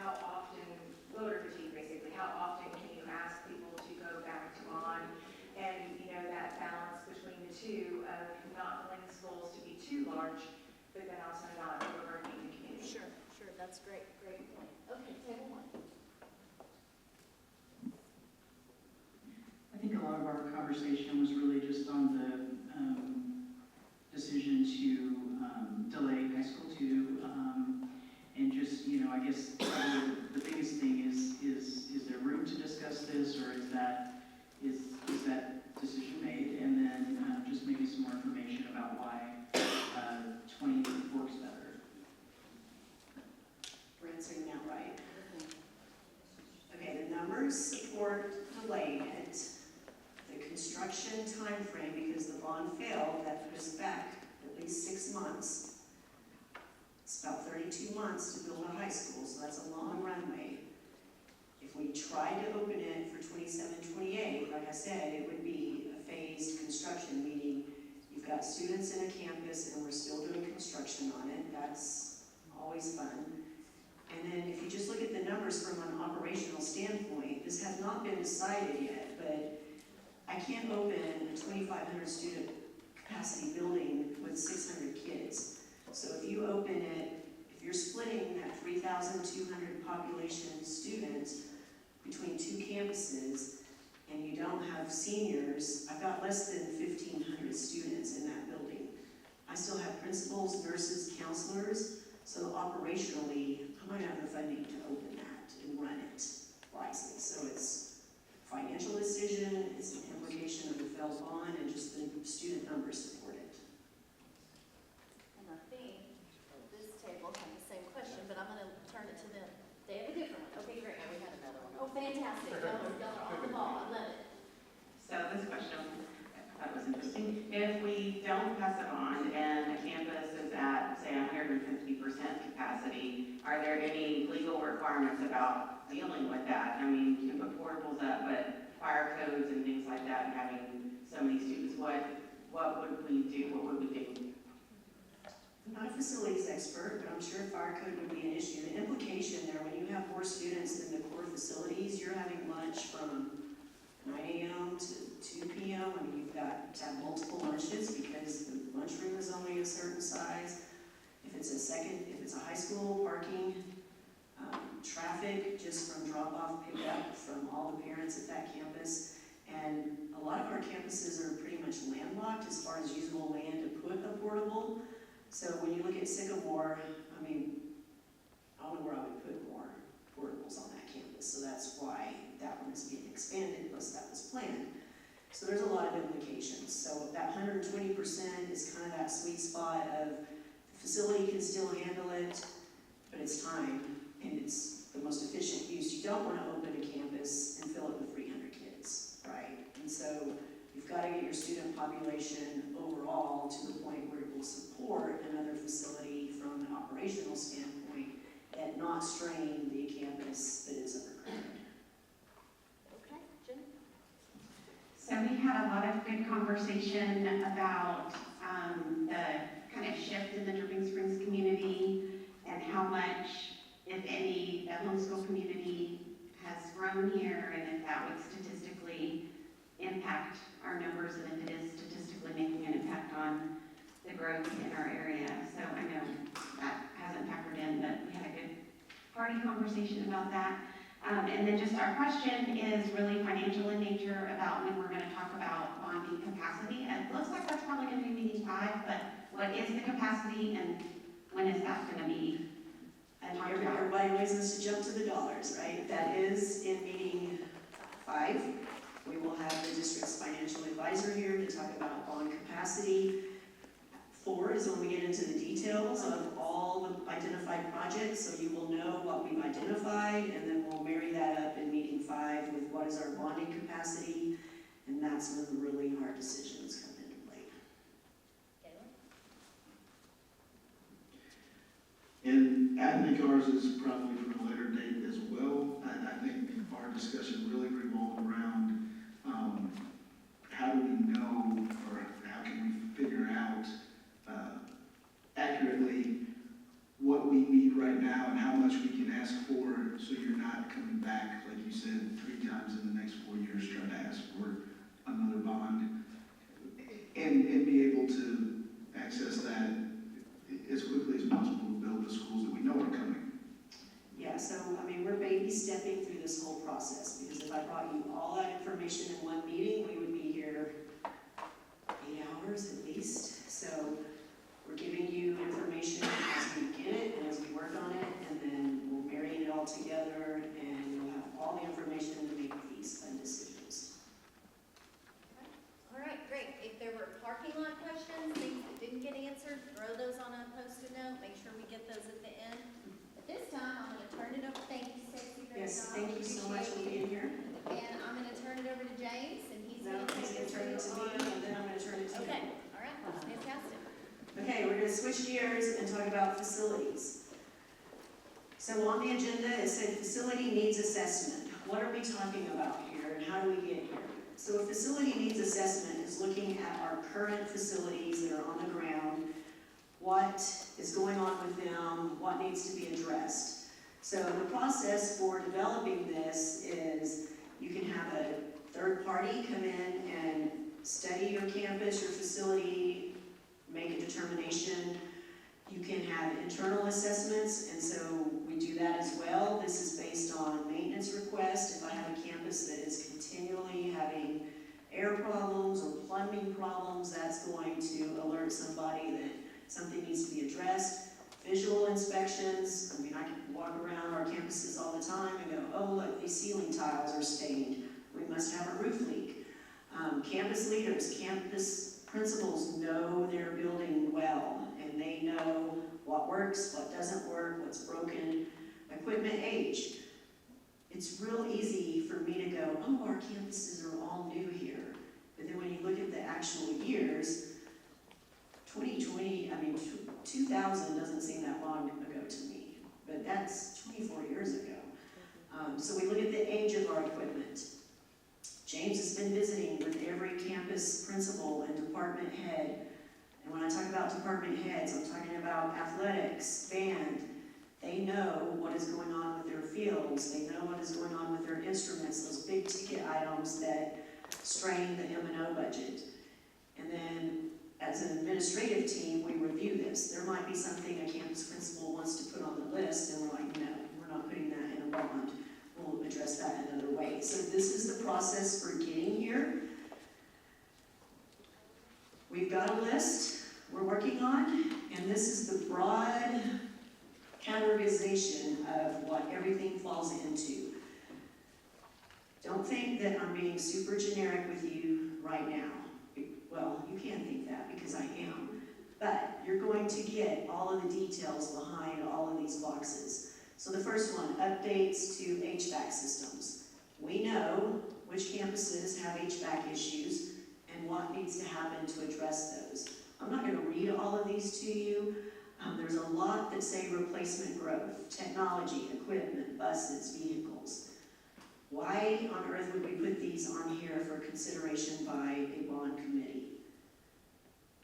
how often, voter fatigue basically, how often can you ask people to go back to bond? And, that balance between the two of not wanting schools to be too large, but then also not overburdening the community. Sure, that's great point. Okay, table one. I think a lot of our conversation was really just on the decision to delay High School 2, and just, I guess the biggest thing is there room to discuss this, or is that decision made? And then just maybe some more information about why 20 works better. We're answering that right. Okay, the numbers support delaying it. The construction time frame, because the bond failed, that pushed back at least 6 months. It's about 32 months to build a high school, so that's a long runway. If we try to open it for 27-28, like I said, it would be a phased construction, meaning you've got students in a campus and we're still doing construction on it. That's always fun. And then if you just look at the numbers from an operational standpoint, this has not been decided yet, but I can't open a 2,500 student capacity building with 600 kids. So if you open it, if you're splitting that 3,200 population students between 2 campuses, and you don't have seniors, I've got less than 1,500 students in that building. I still have principals, nurses, counselors, so operationally, I might have the funding to open that and run it wisely. So it's financial decision, it's an implication of the federal bond, and just the student numbers support it. And I think this table had the same question, but I'm gonna turn it to them. They have a different one. Okay, great, we had another one. Oh, fantastic, y'all are on the ball, I love it. So this question, I thought was interesting. If we don't pass a bond and the campus is at, say, 150% capacity, are there any legal requirements about dealing with that? I mean, you can put portables up, but fire codes and things like that, and having so many students, what would we do? What would we do? I'm not a facilities expert, but I'm sure fire code would be an issue. The implication there, when you have more students in the core facilities, you're having lunch from 9 a.m. to 2 p.m. I mean, you've got to have multiple lunches because the lunchroom is only a certain size. If it's a high school, parking, traffic just from drop-off, pick-up from all the parents at that campus. And a lot of our campuses are pretty much landlocked as far as usable land to put a portable. So when you look at Sycamore, I mean, I don't know where I would put more portables on that campus. So that's why that one is being expanded, plus that was planned. So there's a lot of implications. So that 120% is kind of that sweet spot of the facility can still handle it, but it's time and it's the most efficient use. You don't want to open a campus and fill it with 300 kids, right? And so you've got to get your student population overall to the point where it will support another facility from an operational standpoint and not strain the campus that is overcrowded. Okay, Jen? So we had a lot of good conversation about the kind of shift in the Dripping Springs community and how much, if any, the homeschool community has grown here, and if that would statistically impact our numbers, and if it is statistically making an impact on the growth in our area. So I know that hasn't factored in, but we had a good party conversation about that. And then just our question is really financial in nature about when we're going to talk about bonding capacity. And it looks like that's probably going to be meeting 5, but what is the capacity and when is that going to be? And everybody always wants to jump to the dollars, right? That is in meeting 5. We will have the district's financial advisor here to talk about bond capacity. 4 is when we get into the details of all the identified projects, so you will know what we've identified, and then we'll marry that up in meeting 5 with what is our bonding capacity, and that's when the really hard decisions come into play. And I think ours is probably for a later date as well. I think our discussion really revolved around how do we know, or how can we figure out accurately what we need right now and how much we can ask for, so you're not coming back, like you said, 3 times in the next 4 years trying to ask for another bond, and be able to access that as quickly as possible to build the schools that we know are coming. Yeah, so, I mean, we're baby stepping through this whole process, because if I brought you all that information in one meeting, we would be here 8 hours at least. So we're giving you information as we get it and as we work on it, and then we'll marry it all together, and you'll have all the information to make these fun decisions. All right, great. If there were parking lot questions, things that didn't get answered, throw those on a Post-it note. Make sure we get those at the end. At this time, I'm going to turn it over. Thank you, Stacy. Great Yes, job. thank you so much for Appreciate being here. it. And I'm going to turn it over to James, and he's Now, going to he's take gonna us turn it to me, through and then I'm gonna turn it to you. Okay, all right, fantastic. Okay, we're gonna switch gears and talk about facilities. So on the agenda, it said facility needs assessment. What are we talking about here, and how do we get here? So a facility needs assessment is looking at our current facilities that are on the ground, what is going on with them, what needs to be addressed. So the process for developing this is you can have a third party come in and study your campus, your facility, make a determination. You can have internal assessments, and so we do that as well. This is based on maintenance requests. If I have a campus that is continually having air problems or plumbing problems, that's going to alert somebody that something needs to be addressed. Visual inspections, I mean, I can walk around our campuses all the time and go, oh, look, these ceiling tiles are stained. We must have a roof leak. Campus leaders, campus principals know their building well, and they know what works, what doesn't work, what's broken, equipment age. It's real easy for me to go, oh, our campuses are all new here. But then when you look at the actual years, 2000 doesn't seem that long ago to me, but that's 24 years ago. So we look at the age of our equipment. James has been visiting with every campus principal and department head. And when I talk about department heads, I'm talking about athletics, band. They know what is going on with their fields. They know what is going on with their instruments, those big ticket items that strain the M&O budget. And then as an administrative team, we review this. There might be something a campus principal wants to put on the list, and we're like, no, we're not putting that in a bond. We'll address that another way. So this is the process for getting here. We've got a list we're working on, and this is the broad categorization of what everything falls into. Don't think that I'm being super generic with you right now. Well, you can think that because I am. But you're going to get all of the details behind all of these boxes. So the first one, updates to HVAC systems. We know which campuses have HVAC issues and what needs to happen to address those. I'm not going to read all of these to you. There's a lot that say replacement growth, technology, equipment, buses, vehicles. Why on earth would we put these on here for consideration by a bond committee?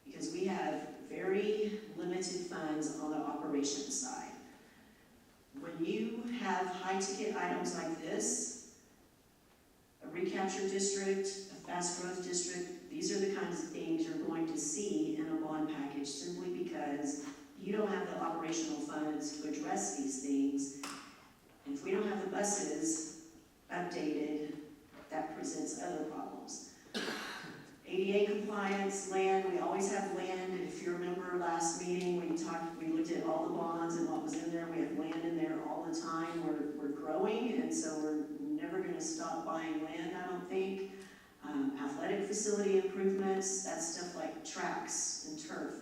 Because we have very limited funds on the operations side. When you have high-ticket items like this, a recapture district, a fast growth district, these are the kinds of things you're going to see in a bond package simply because you don't have the operational funds to address these things. And if we don't have the buses updated, that presents other problems. ADA compliance, land, we always have land, and if you remember last meeting, we looked at all the bonds and what was in there. We have land in there all the time. We're growing, and so we're never gonna stop buying land, I don't think. Athletic facility improvements, that's stuff like tracks and turf.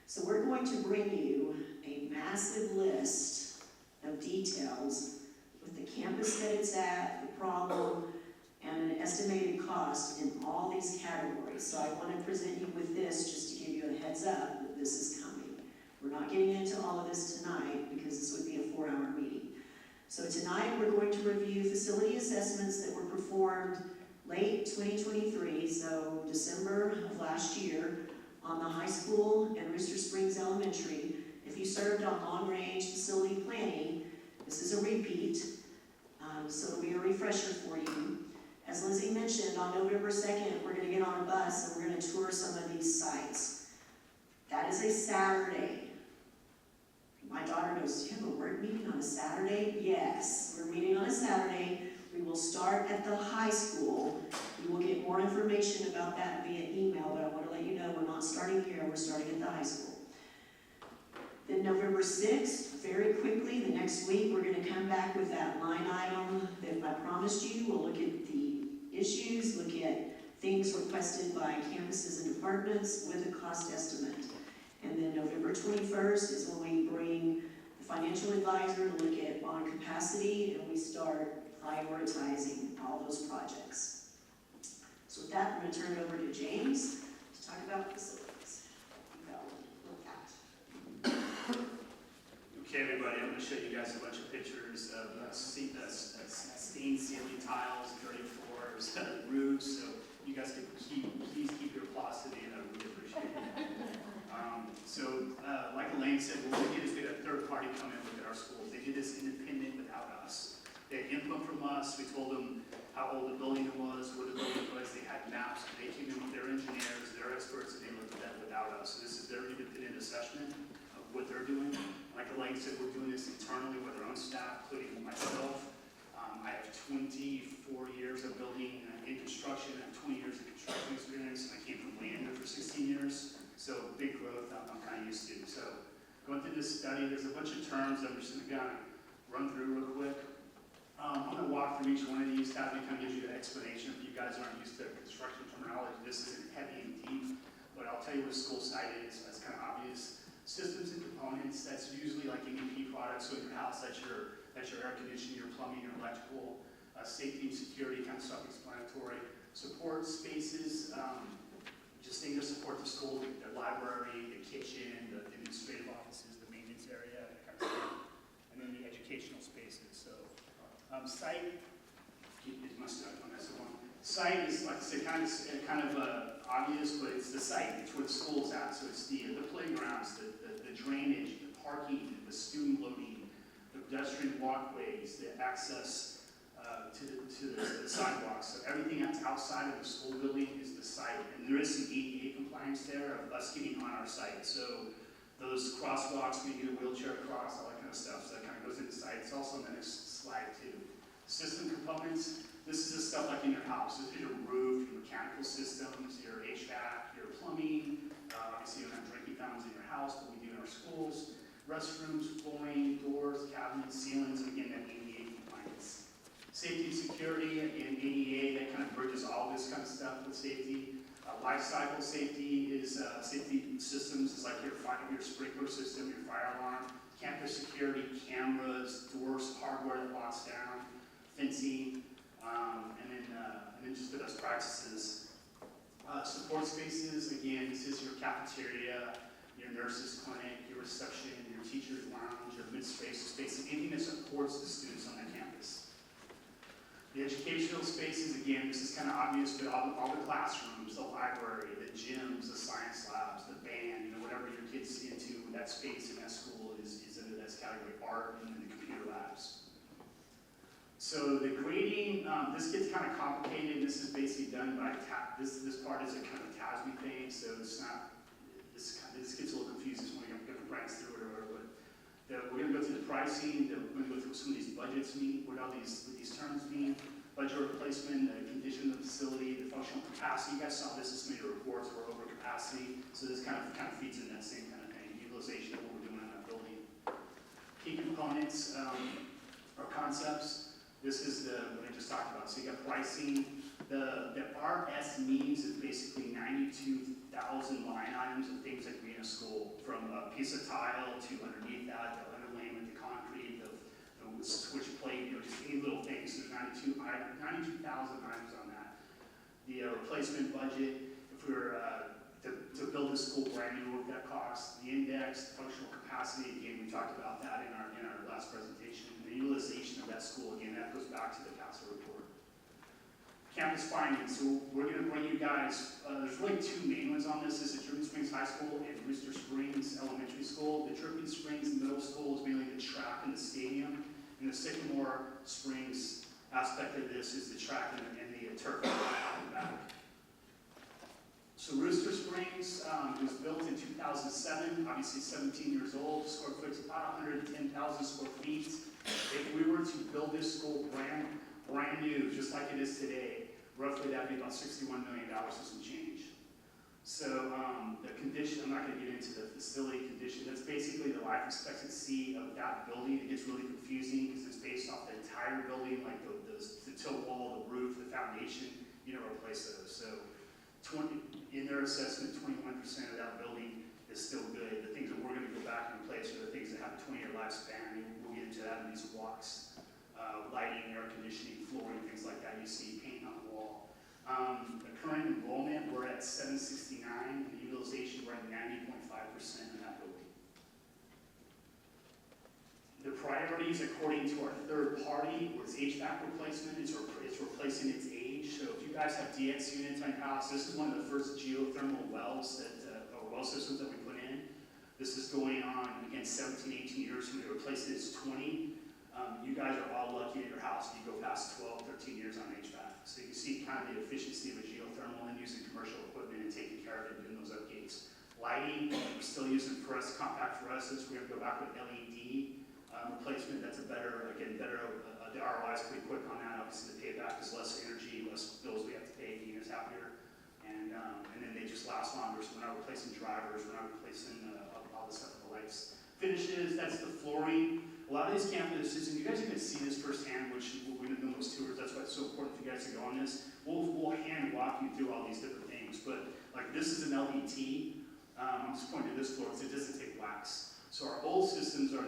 So we're going to bring you a massive list of details with the campus that it's at, the problem, and an estimated cost in all these categories. So I want to present you with this just to give you a heads up that this is coming. We're not getting into all of this tonight because this would be a 4-hour meeting. So tonight we're going to review facility assessments that were performed late 2023, so December of last year, on the high school and Rooster Springs Elementary. If you served on long-range facility planning, this is a repeat, so it'll be a refresher for you. As Lizzie mentioned, on November 2nd, we're going to get on a bus and we're going to tour some of these sites. That is a Saturday. My daughter goes, "Do you have a work meeting on a Saturday?" Yes, we're meeting on a Saturday. We will start at the high school. You will get more information about that via email, but I want to let you know we're not starting here, we're starting at the high school. Then November 6th, very quickly, the next week, we're going to come back with that line item that I promised you. We'll look at the issues, look at things requested by campuses and departments with a cost estimate. And then November 21st is when we bring the financial advisor to look at bond capacity and we start prioritizing all those projects. So with that, I'm going to turn it over to James to talk about facilities. Okay, everybody, I'm going to show you guys a bunch of pictures of stained ceiling tiles, dirty floors, roofs, so you guys can please keep your applause to the end. I really appreciate it. Like Elaine said, what we did is we had a third party come in and look at our schools. They did this independent without us. They had input from us. We told them how old the building was, where the building was. They had maps. They came in with their engineers, their experts, and they looked at that without us. So this is their independent assessment of what they're doing. Like Elaine said, we're doing this internally with our own staff, including myself. I have 24 years of building in construction. I have 20 years of construction experience, and I came from Lander for 16 years. So big growth I'm kind of used to. So going through this study, there's a bunch of terms I'm just going to kind of run through real quick. I'm gonna walk through each one of these, kind of gives you an explanation. If you guys aren't used to construction terminology, this isn't heavy and deep, but I'll tell you what a school site is. That's kind of obvious. Systems and components, that's usually like MEP products. So in your house, that's your air conditioning, your plumbing, your electrical, safety and security, kind of self-explanatory. Support spaces, just things that support the school, the library, the kitchen, the administrative offices, the maintenance area, that kind of stuff. And then the educational spaces. So site, it must not on this one. Site is, like I said, kind of obvious, but it's the site. It's where the school's at. So it's the playgrounds, the drainage, the parking, the student loading, the pedestrian walkways, the access to the sidewalks. So everything that's outside of the school building is the site. And there is some ADA compliance there of us getting on our site. So those crosswalks, we need a wheelchair cross, all that kind of stuff. So that kind of goes into the site. It's also on the next slide too. System components, this is the stuff like in your house. This is your roof, your mechanical systems, your HVAC, your plumbing. Obviously you don't have drinking fountains in your house, but we do in our schools. Restrooms, flooring, doors, cabinets, ceilings, and again, that ADA compliance. Safety and security, again, ADA, that kind of bridges all this kind of stuff with safety. Life cycle safety is, safety systems is like your sprinkler system, your fire alarm. Campus security, cameras, doors, hardware that locks down, fencing, and then just the best practices. Support spaces, again, this is your cafeteria, your nurse's clinic, your reception, your teacher's lounge, your mid-space spaces, anything that supports the students on that campus. The educational spaces, again, this is kind of obvious, but all the classrooms, the library, the gyms, the science labs, the band, whatever your kid's into, that space in that school is under that category, art, and then the computer labs. So the grading, this gets kind of complicated. This is basically done by, this part is a kind of TASB thing, so it's not, this gets a little confusing when we're going to glance through it or whatever, but we're going to go through the pricing, we're going to go through what some of these budgets mean, what all these terms mean, budget replacement, the condition of the facility, the functional capacity. You guys saw this in some of your reports, we're over capacity, so this kind of feeds in that same kind of thing, utilization of what we're doing in that building. Key components or concepts. This is what I just talked about. So you got pricing. The RS means is basically 92,000 line items of things that can be in a school, from a piece of tile to underneath that, the underlayment, the concrete, the switch plate, just any little things. There's 92,000 items on that. The replacement budget, if we were to build a school brand new, what that costs. The index, functional capacity, again, we talked about that in our last presentation. The utilization of that school, again, that goes back to the CASA report. Campus finance, so we're going to bring you guys, there's really two main ones on this. This is Dripping Springs High School and Rooster Springs Elementary School. The Dripping Springs Middle School is mainly the track and the stadium, and the Sycamore Springs aspect of this is the track and the turf out the back. So Rooster Springs was built in 2007, obviously 17 years old. Square foot is about 110,000 square feet. If we were to build this school brand new, just like it is today, roughly that'd be about $61 million and some change. So the condition, I'm not going to get into the facility condition, that's basically the life expectancy of that building. It gets really confusing because it's based off the entire building, like the tilt wall, the roof, the foundation. You don't replace those. So in their assessment, 21% of that building is still good. The things that we're going to go back and replace are the things that have a 20-year lifespan. We'll get into that in these walks. Lighting, air conditioning, flooring, things like that. You see paint on the wall. The current enrollment, we're at 769, and the utilization, we're at 90.5% in that building. The priorities, according to our third party, was HVAC replacement. It's replacing its age. So if you guys have DX units on your house, this is one of the first geothermal wells or well systems that we put in. This is going on, again, 17, 18 years from the replacement is 20. You guys are all lucky at your house if you go past 12, 13 years on HVAC. So you see kind of the efficiency of a geothermal and using commercial equipment and taking care of it and doing those updates. Lighting, we're still using compact fluorescents. We're going to go back with LED replacement. That's the ROI is pretty quick on that. Obviously, the payback is less energy, less bills we have to pay, keeping us happier. And then they just last longer. So we're not replacing drivers. We're not replacing all the stuff with the lights. Finishes, that's the flooring. a lot of these campuses, and you guys are gonna see this firsthand, which we're gonna do those tours, that's why it's so important for you guys to go on this. We'll hand walk you through all these different things, but like this is an LVT. I'm just pointing to this floor because it doesn't take wax. So our old systems are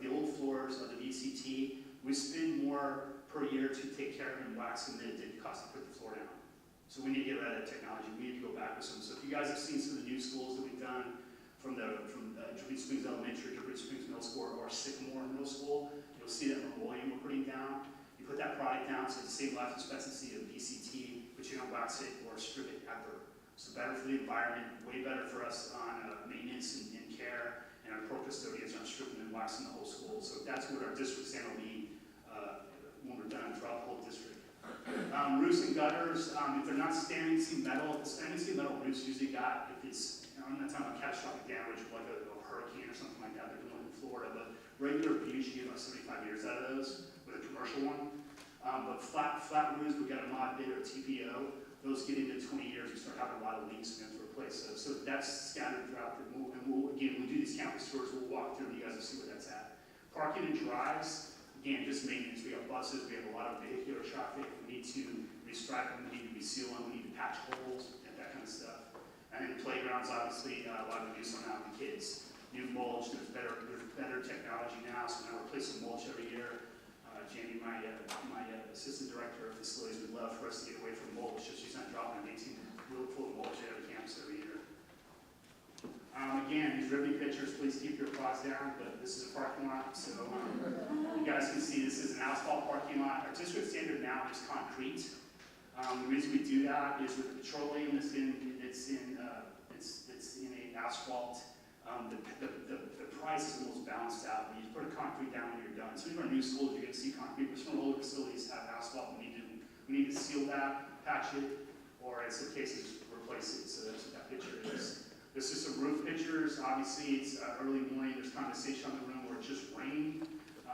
the old floors are the VCT. We spend more per year to take care of and wax than it did cost to put the floor down. So we need to get rid of that technology. We need to go back with some. So if you guys have seen some of the new schools that we've done from Dripping Springs Elementary, Dripping Springs Middle School, or Sycamore Middle School, you'll see that memoriam we're putting down. You put that product down, so it's the same life expectancy of VCT, but you don't wax it or strip it ever. So better for the environment, way better for us on maintenance and care, and our core custodians on stripping and waxing the whole school. So that's what our district stand will be when we're done throughout the whole district. Roofs and gutters, if they're not standing seam metal, the standing seam metal roofs usually got, if it's, I'm not talking about catastrophic damage like a hurricane or something like that, they're doing in Florida, but regular abuse, you get about 75 years out of those with a commercial one. But flat roofs, we got a mod bid or TPO, those get into 20 years, we start having a lot of leaks and we have to replace those. So that's scattered throughout the, and again, we do these campus tours, we'll walk through, and you guys will see where that's at. Parking and drives, again, just maintenance. We have buses, we have a lot of vehicular traffic, we need to restripe them, we need to reseal them, we need to patch holes, and that kind of stuff. And then playgrounds, obviously, a lot of abuse on that with the kids. New mulch, there's better technology now, so now we're replacing mulch every year. Jamie, my assistant director of facilities, would love for us to get away from mulch, so she's not dropping an 18 wheel full of mulch at every campus every year. Again, these ribbon pictures, please keep your applause down, but this is a parking lot, so you guys can see this is an asphalt parking lot. Our district standard now is concrete. The reason we do that is with the petroleum, it's in a asphalt. The price is almost balanced out. When you put a concrete down when you're done. Some of our new schools, you're going to see concrete, but some older facilities have asphalt. We need to seal that, patch it, or in some cases replace it. So that's what that picture is. This is some roof pictures. Obviously, it's early morning. There's condensation on the room where it just rained.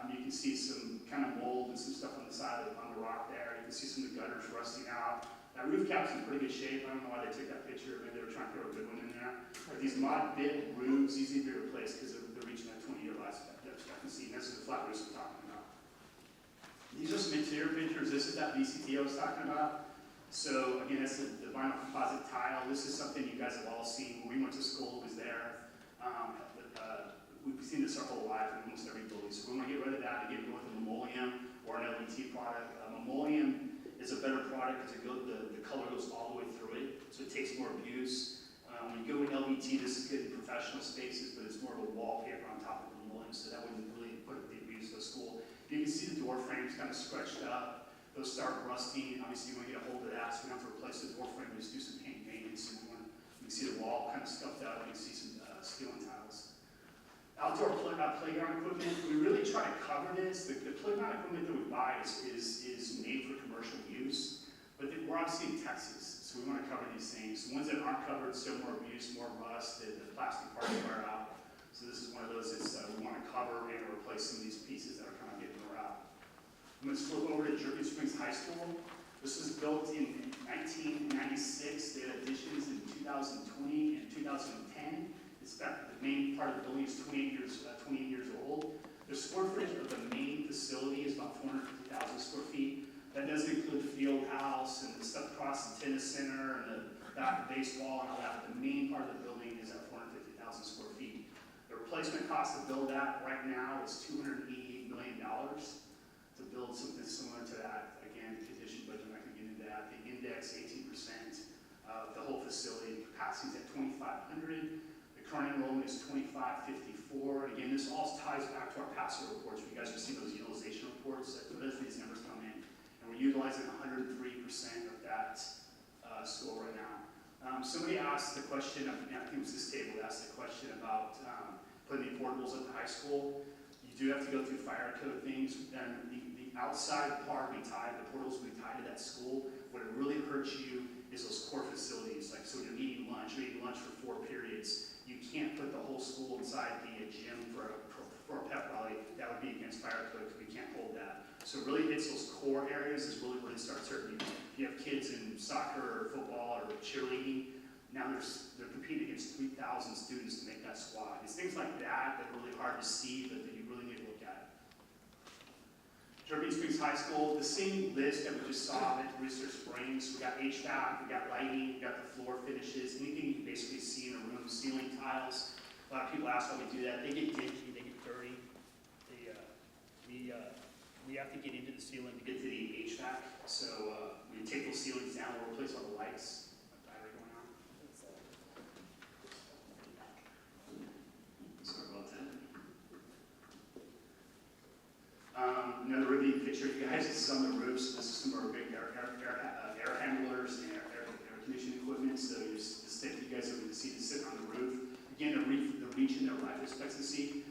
You can see some kind of mold and some stuff on the side on the rock there. You can see some of the gutters rusting out. That roof cap's in pretty good shape. I don't know why they took that picture. Maybe they were trying to throw a good one in there. But these mod bit roofs, easy to be replaced because they're reaching that 20-year life expectancy. And this is the flat roofs we're talking about. These are some interior pictures. This is that VCT I was talking about. So again, that's the vinyl composite tile. This is something you guys have all seen. When we went to school, it was there. We've seen this our whole life in almost every building. So we want to get rid of that and get with a Mimoleum or an LVT product. Mimoleum is a better product because the color goes all the way through it, so it takes more abuse. When you go with LVT, this is good in professional spaces, but it's more of a wallpaper on top of the Mimoleum, so that wouldn't really put the abuse to the school. You can see the door frames kind of scratched up. Those start rusting. Obviously, you want to get a hold of that, so we have to replace the door frame. We just do some paint maintenance. And you can see the wall kind of scuffed out. You can see some steel and tiles. Outdoor playground equipment, we really try to cover this. The playground equipment that we buy is made for commercial use, but we're obviously in Texas, so we want to cover these things. The ones that aren't covered, still more abuse, more rust, the plastic parts wear out. So this is one of those that we want to cover and replace some of these pieces that are kind of getting wore out. I'm going to flip over to Dripping Springs High School. This was built in 1996. They had additions in 2020 and 2010. The main part of the building is 28 years old. The square footage of the main facility is about 450,000 square feet. That doesn't include the field house and the stuff across the tennis center and the back of baseball and all that. But the main part of the building is at 450,000 square feet. The replacement cost to build that right now is $288 million to build something similar to that. Again, the condition budget, I'm not going to get into that. The index, 18%. The whole facility capacity is at 2,500. Current enrollment is 2554. Again, this all ties back to our PASO reports. You guys will see those utilization reports. That's where these numbers come in. And we're utilizing 103% of that school right now. Somebody asked the question, I think it was this table that asked the question about putting the portables at the high school. You do have to go through fire code things. And the outside part we tie, the portals we tie to that school, what it really hurts you is those core facilities. Like, so you're eating lunch for 4 periods. You can't put the whole school inside the gym for a pep rally. That would be against fire code because we can't hold that. So it really hits those core areas is really where it starts hurting you. If you have kids in soccer or football or cheerleading, now they're competing against 3,000 students to make that squad. It's things like that that are really hard to see, but that you really need to look at. Dripping Springs High School, the same list that we just saw at Brewster Springs. We got HVAC, we got lighting, we got the floor finishes, anything you can basically see in a room, ceiling tiles. A lot of people ask how we do that. They get dingy, they get dirty. We have to get into the ceiling to get to the HVAC. So we take those ceilings down, we'll replace all the lights. Battery going on. Sorry about that. Another riveting picture, you guys, this is on the roofs. This is some of our big air handlers and air conditioning equipment. So you guys are going to see this sitting on the roof. Again, they're reaching their life expectancy.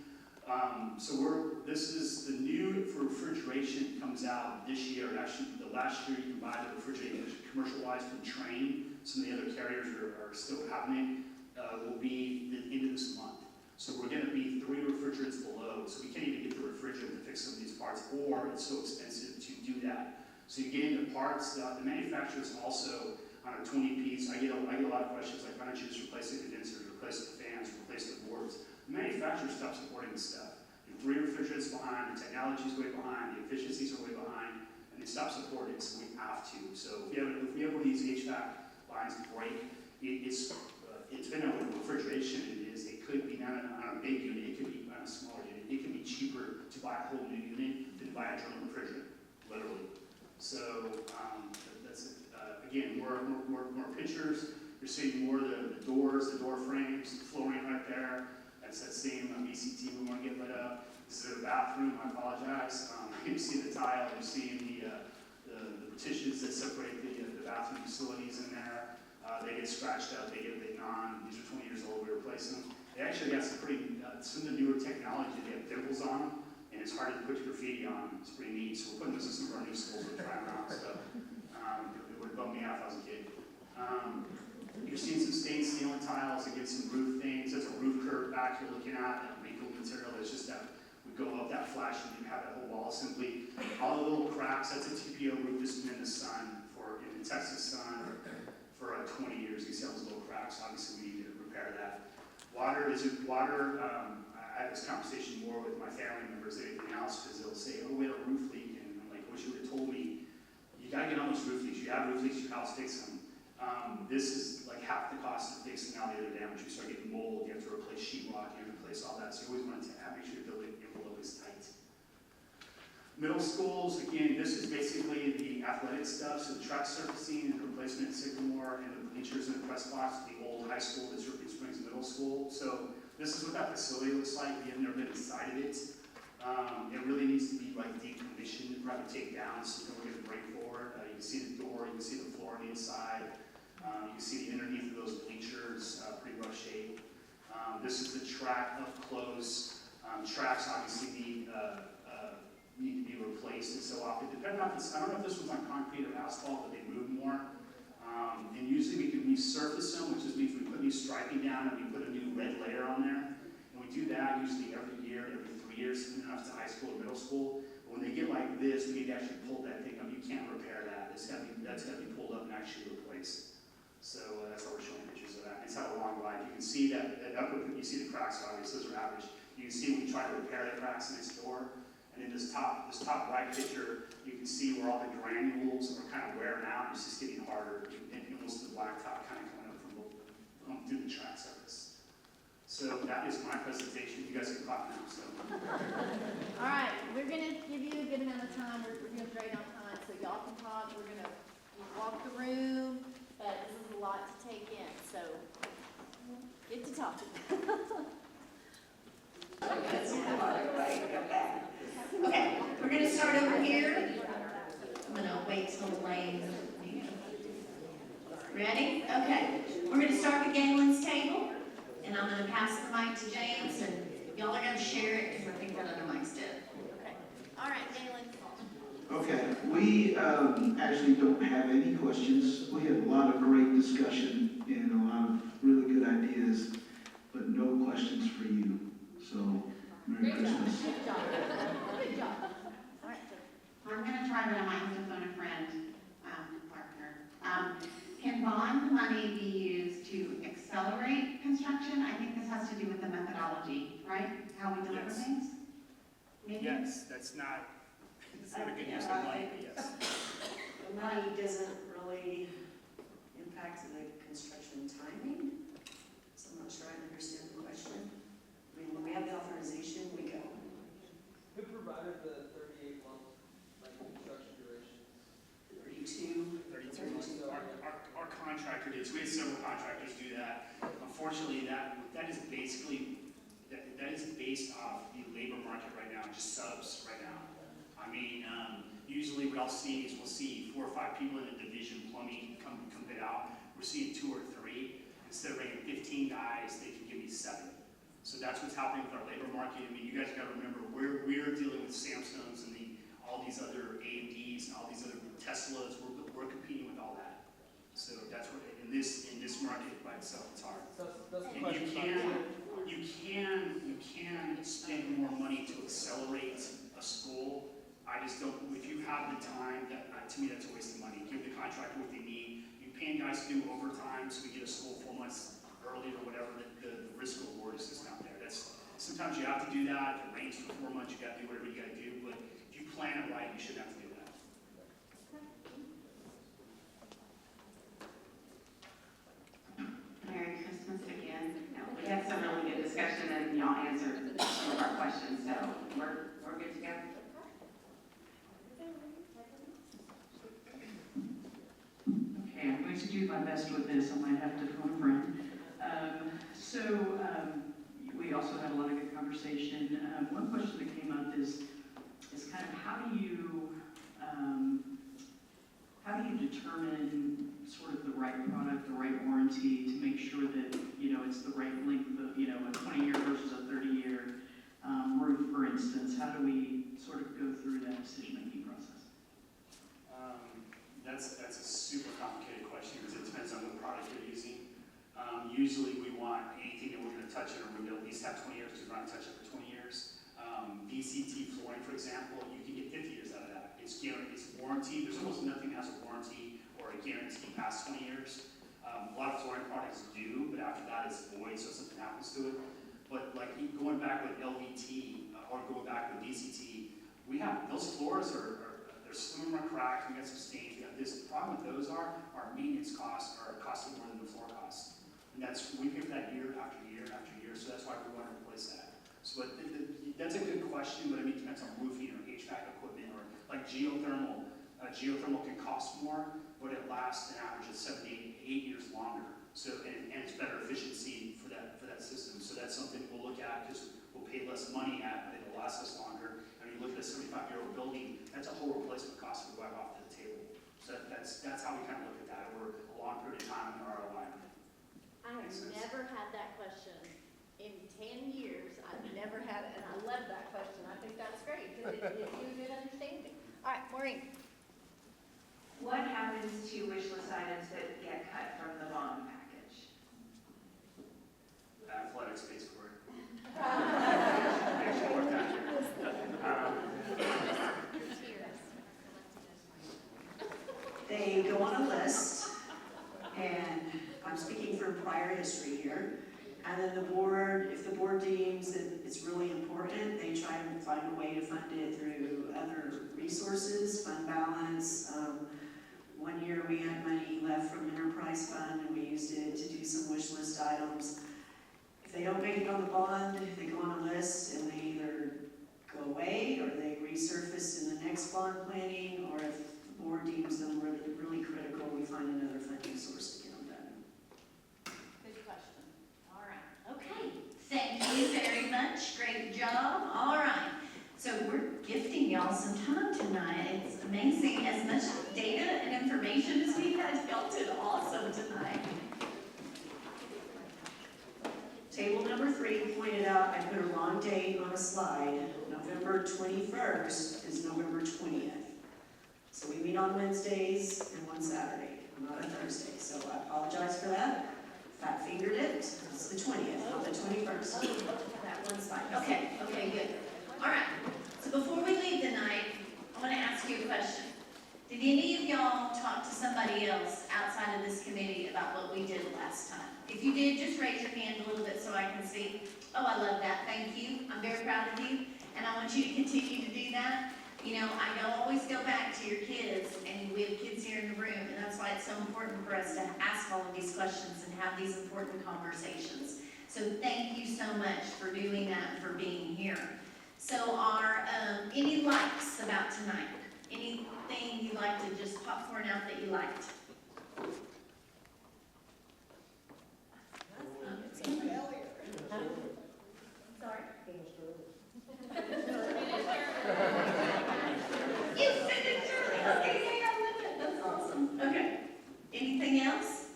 This is the new for refrigeration comes out this year. Actually, the last year you can buy the refrigerator commercial-wise from Trane. Some of the other carriers are still having it. Will be the end of this month. So we're going to be 3 refrigerants below. So we can't even get the refrigerant to fix some of these parts, or it's so expensive to do that. So you get into parts. The manufacturers also on a 20-piece. I get a lot of questions like, why don't you just replace the condensers, replace the fans, replace the boards? The manufacturers stop supporting this stuff. You're 3 refrigerants behind, the technology's way behind, the efficiencies are way behind, and they stop supporting it, so we have to. So if we have one of these HVAC lines break, it's been on refrigeration, it could be not on a big unit, it could be on a smaller unit. It can be cheaper to buy a whole new unit than to buy a drum refrigerant, literally. So that's it. Again, more pictures. You're seeing more of the doors, the door frames, the flooring right there. That's that same VCT we want to get rid of. This is a bathroom, I apologize. You see the tile, you're seeing the partitions that separate the bathroom facilities in there. They get scratched up, they get gone. These are 20 years old, we replace them. They actually got some of the newer technology. They have dimples on them, and it's hard to put graffiti on them. It's pretty neat. So we're putting this in some of our new schools we're trying out. So it would bum me out if I was a kid. You're seeing some stained steel tiles, again, some roof things. There's a roof curve back you're looking at, that wrinkled material. It's just that we go up that flash and you have that whole wall simply. All the little cracks, that's a TPO roof that's been in the sun, in the Texas sun for 20 years. You see all those little cracks. Obviously, we need to repair that. I have this conversation more with my family members than anything else, because they'll say, oh, we had a roof leak, and I'm like, wish you would have told me. You got to get on those roof leaks. You have roof leaks, your house, fix them. This is like half the cost of fixing all the other damage. You start getting mold, you have to replace sheetrock, you have to replace all that. So you always want to make sure the building envelope is tight. Middle schools, again, this is basically the athletic stuff. So the track surfacing and the replacement at Sycamore and the bleachers and the press box at the old high school, that's Dripping Springs Middle School. So this is what that facility looks like. We have never been inside of it. It really needs to be like decommissioned, probably take down so we're going to bring forward. You can see the door, you can see the floor on the inside. You can see the underneath of those bleachers, pretty rough shape. This is the track up close. Tracks obviously need to be replaced and so often. Depending on this, I don't know if this was on concrete or asphalt, but they move more. And usually we can resurface them, which just means we put new striping down and we put a new red layer on there. And we do that usually every year, every 3 years, depending on if it's high school or middle school. But when they get like this, we need to actually pull that thing up. You can't repair that. That's got to be pulled up and actually replaced. So that's how we're showing pictures of that. It's had a long life. You can see that upper, you see the cracks, obviously, those are average. You can see when you try to repair the cracks next door. And in this top right picture, you can see where all the granules are kind of wearing out. It's just getting harder. And most of the blacktop kind of coming up from through the track surface. So that is my presentation. You guys can clap now. So. All right, we're gonna give you a good amount of time. We're doing great on time, so y'all can talk. We're gonna walk the room, but this is a lot to take in, so get to talking. Okay, we're gonna start over here. I'm gonna wait till Lane. Ready? Okay, we're gonna start at Galen's table, and I'm gonna pass the mic to James, and y'all are gonna share it, because I think that other mic's dead. Okay, all right, Galen. Okay, we actually don't have any questions. We had a lot of great discussion and a lot of really good ideas, but no questions for you. So, Merry Christmas. Good job. Good job. All right, I'm gonna try to remind him to phone a friend, partner. Can bond money be used to accelerate construction? I think this has to do with the methodology, right? How we deliver Yes. things? Maybe? Yes, that's not It's not a good use of money, but yes. The money doesn't really impact the construction timing, so I'm not sure I understand the question. I mean, when we have the authorization, we go. Who provided the 38-month construction duration? 32. 32 months. Our contractor did, so we had several contractors do that. Unfortunately, that is basically, that is based off the labor market right now, just subs right now. I mean, usually what I'll see is we'll see 4 or 5 people in a division plumbing come bid out. We're seeing 2 or 3. Instead of bringing 15 guys, they can give me 7. So that's what's happening with our labor market. I mean, you guys gotta remember, we're dealing with Samsungs and all these other AMDs and all these other Teslas. We're competing with all that. So that's what, in this market by itself, it's hard. That's the And question. you can spend more money to accelerate a school. I just don't, if you have the time, to me, that's a waste of money. Give the contractor what they need. You paying guys to do overtime so we get a school 4 months early or whatever, the risk reward is just not there. Sometimes you have to do that. If it rains for 4 months, you gotta do whatever you gotta do, but if you plan it right, you shouldn't have to do that. Merry Christmas again. No, we had some really good discussion and y'all answered some of our questions, so we're good to go. Okay, I'm going to do my best with this. I might have to phone a friend. We also had a lot of good conversation. One question that came up is kind of how do you determine sort of the right product, the right warranty to make sure that, it's the right length of, a 20-year versus a 30-year roof, for instance? How do we sort of go through that decision-making process? That's a super complicated question because it depends on what product you're using. Usually we want anything that we're going to touch in a room to at least have 20 years because we're not touching it for 20 years. VCT flooring, for example, you can get 50 years out of that. It's warranty. There's almost nothing that has a warranty or a guarantee past 20 years. A lot of flooring products do, but after that it's void, so something happens to it. But like going back with LVT or going back with VCT, we have those floors some of them are cracked. We got some stains. We got this. The problem with those are our maintenance costs are costing more than the floor costs, and we pay for that year after year after year. So that's why we want to replace that. So, that's a good question, but I mean, it depends on roofing or HVAC equipment or like geothermal. Geothermal can cost more, but it lasts an average of 7 to 8 years longer. So, and it's better efficiency for that system. So that's something we'll look at because we'll pay less money at, but it will last us longer. I mean, you look at a 75-year-old building, that's a whole replacement cost we wipe off the table. So that's how we kind of look at that over a long period of time in our ROI. I have never had that question in 10 years. I've never had it, and I love that question. I think that's great because it gives you a good understanding. All right, Maureen. What happens to wish list items that get cut from the bond package? Athletics pays for it. Actually worked out here. They go on a list, and I'm speaking from prior history here. And then the board, if the board deems that it's really important, they try to find a way to fund it through other resources, fund balance. One year we had money left from enterprise fund and we used it to do some wish list items. If they don't make it on the bond, they go on a list and they either go away or they resurface in the next bond planning, or if the board deems them really, really critical, we find another funding source to get them done. Good question. All right. Okay, thank you very much, great job, all right. So we're gifting y'all some time tonight, it's amazing, as much data and information as we had, y'all did awesome tonight. Table number 3 pointed out, I put a wrong date on a slide. November 21st is November 20th. So we meet on Wednesdays and one Saturday, not a Thursday, so I apologize for that. Fat fingered it, it's the 20th, not the 21st. That one slide, okay, good. All right, so before we leave tonight, I want to ask you a question. Did any of y'all talk to somebody else outside of this committee about what we did last time? If you did, just raise your hand a little bit so I can see. Oh, I love that, thank you. I'm very proud of you, and I want you to continue to do that. You know, I don't always go back to your kids, and we have kids here in the room, and that's why it's so important for us to ask all of these questions and have these important conversations. So thank you so much for doing that and for being here. So any likes about tonight? Anything you'd like to just popcorn out that you liked? Sorry? You finished early, okay, hang on a minute, that's awesome. Okay, anything else?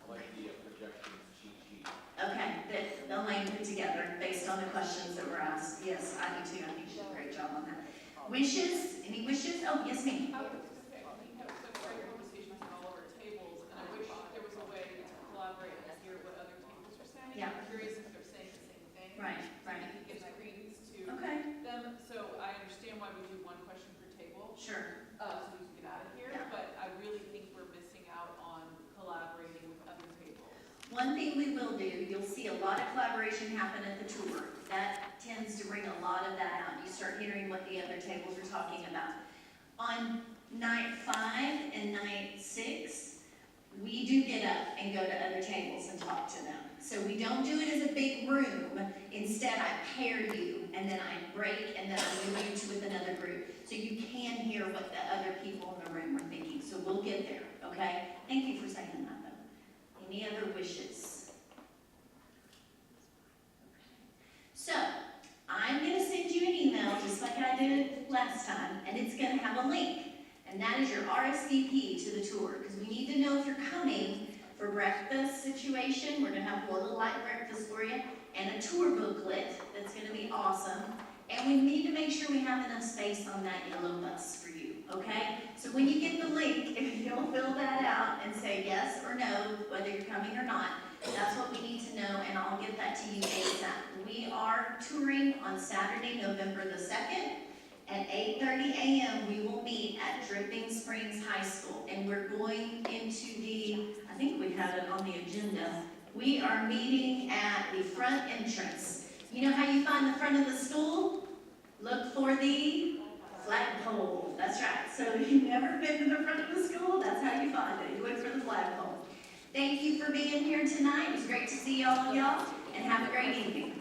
I like the projections cheat sheet. Okay, that Elaine put together based on the questions that were asked. Yes, I do too, I think she did a great job on that. Wishes, any wishes? Oh, yes, ma'am. I was just gonna say, we have some great conversations at all of our tables, and I wish there was a way to collaborate and hear what other tables are saying. Yeah. I'm curious if they're saying the same thing. Right, So right. we can give credence to Okay, them, so I understand why we do one question per table, sure. so we can get out of here, Yeah. but I really think we're missing out on collaborating with other tables. One thing we will do, you'll see a lot of collaboration happen at the tour. That tends to bring a lot of that out. You start hearing what the other tables are talking about. On night 5 and night 6, we do get up and go to other tables and talk to them. So we don't do it as a big room. Instead, I pair you, and then I break, and then I move you to with another group. So you can hear what the other people in the room are thinking. So we'll get there, okay? Thank you for saying that, though. Any other wishes? So, I'm gonna send you an email, just like I did last time, and it's gonna have a link. And that is your RSVP to the tour, because we need to know if you're coming for breakfast situation. We're gonna have a little light breakfast for you, and a tour booklet that's gonna be awesome. And we need to make sure we have enough space on that yellow bus for you, okay? So when you get the link, if you'll fill that out and say yes or no, whether you're coming or not, that's what we need to know, and I'll get that to you ASAP. We are touring on Saturday, November the 2nd. At 8:30 a.m., we will meet at Dripping Springs High School, and we're going into I think we have it on the agenda. We are meeting at the front entrance. You know how you find the front of the school? Look for the flagpole. That's right. So if you've never been to the front of the school, that's how you find it. You look for the flagpole. Thank you for being here tonight. It was great to see all of y'all, and have a great evening.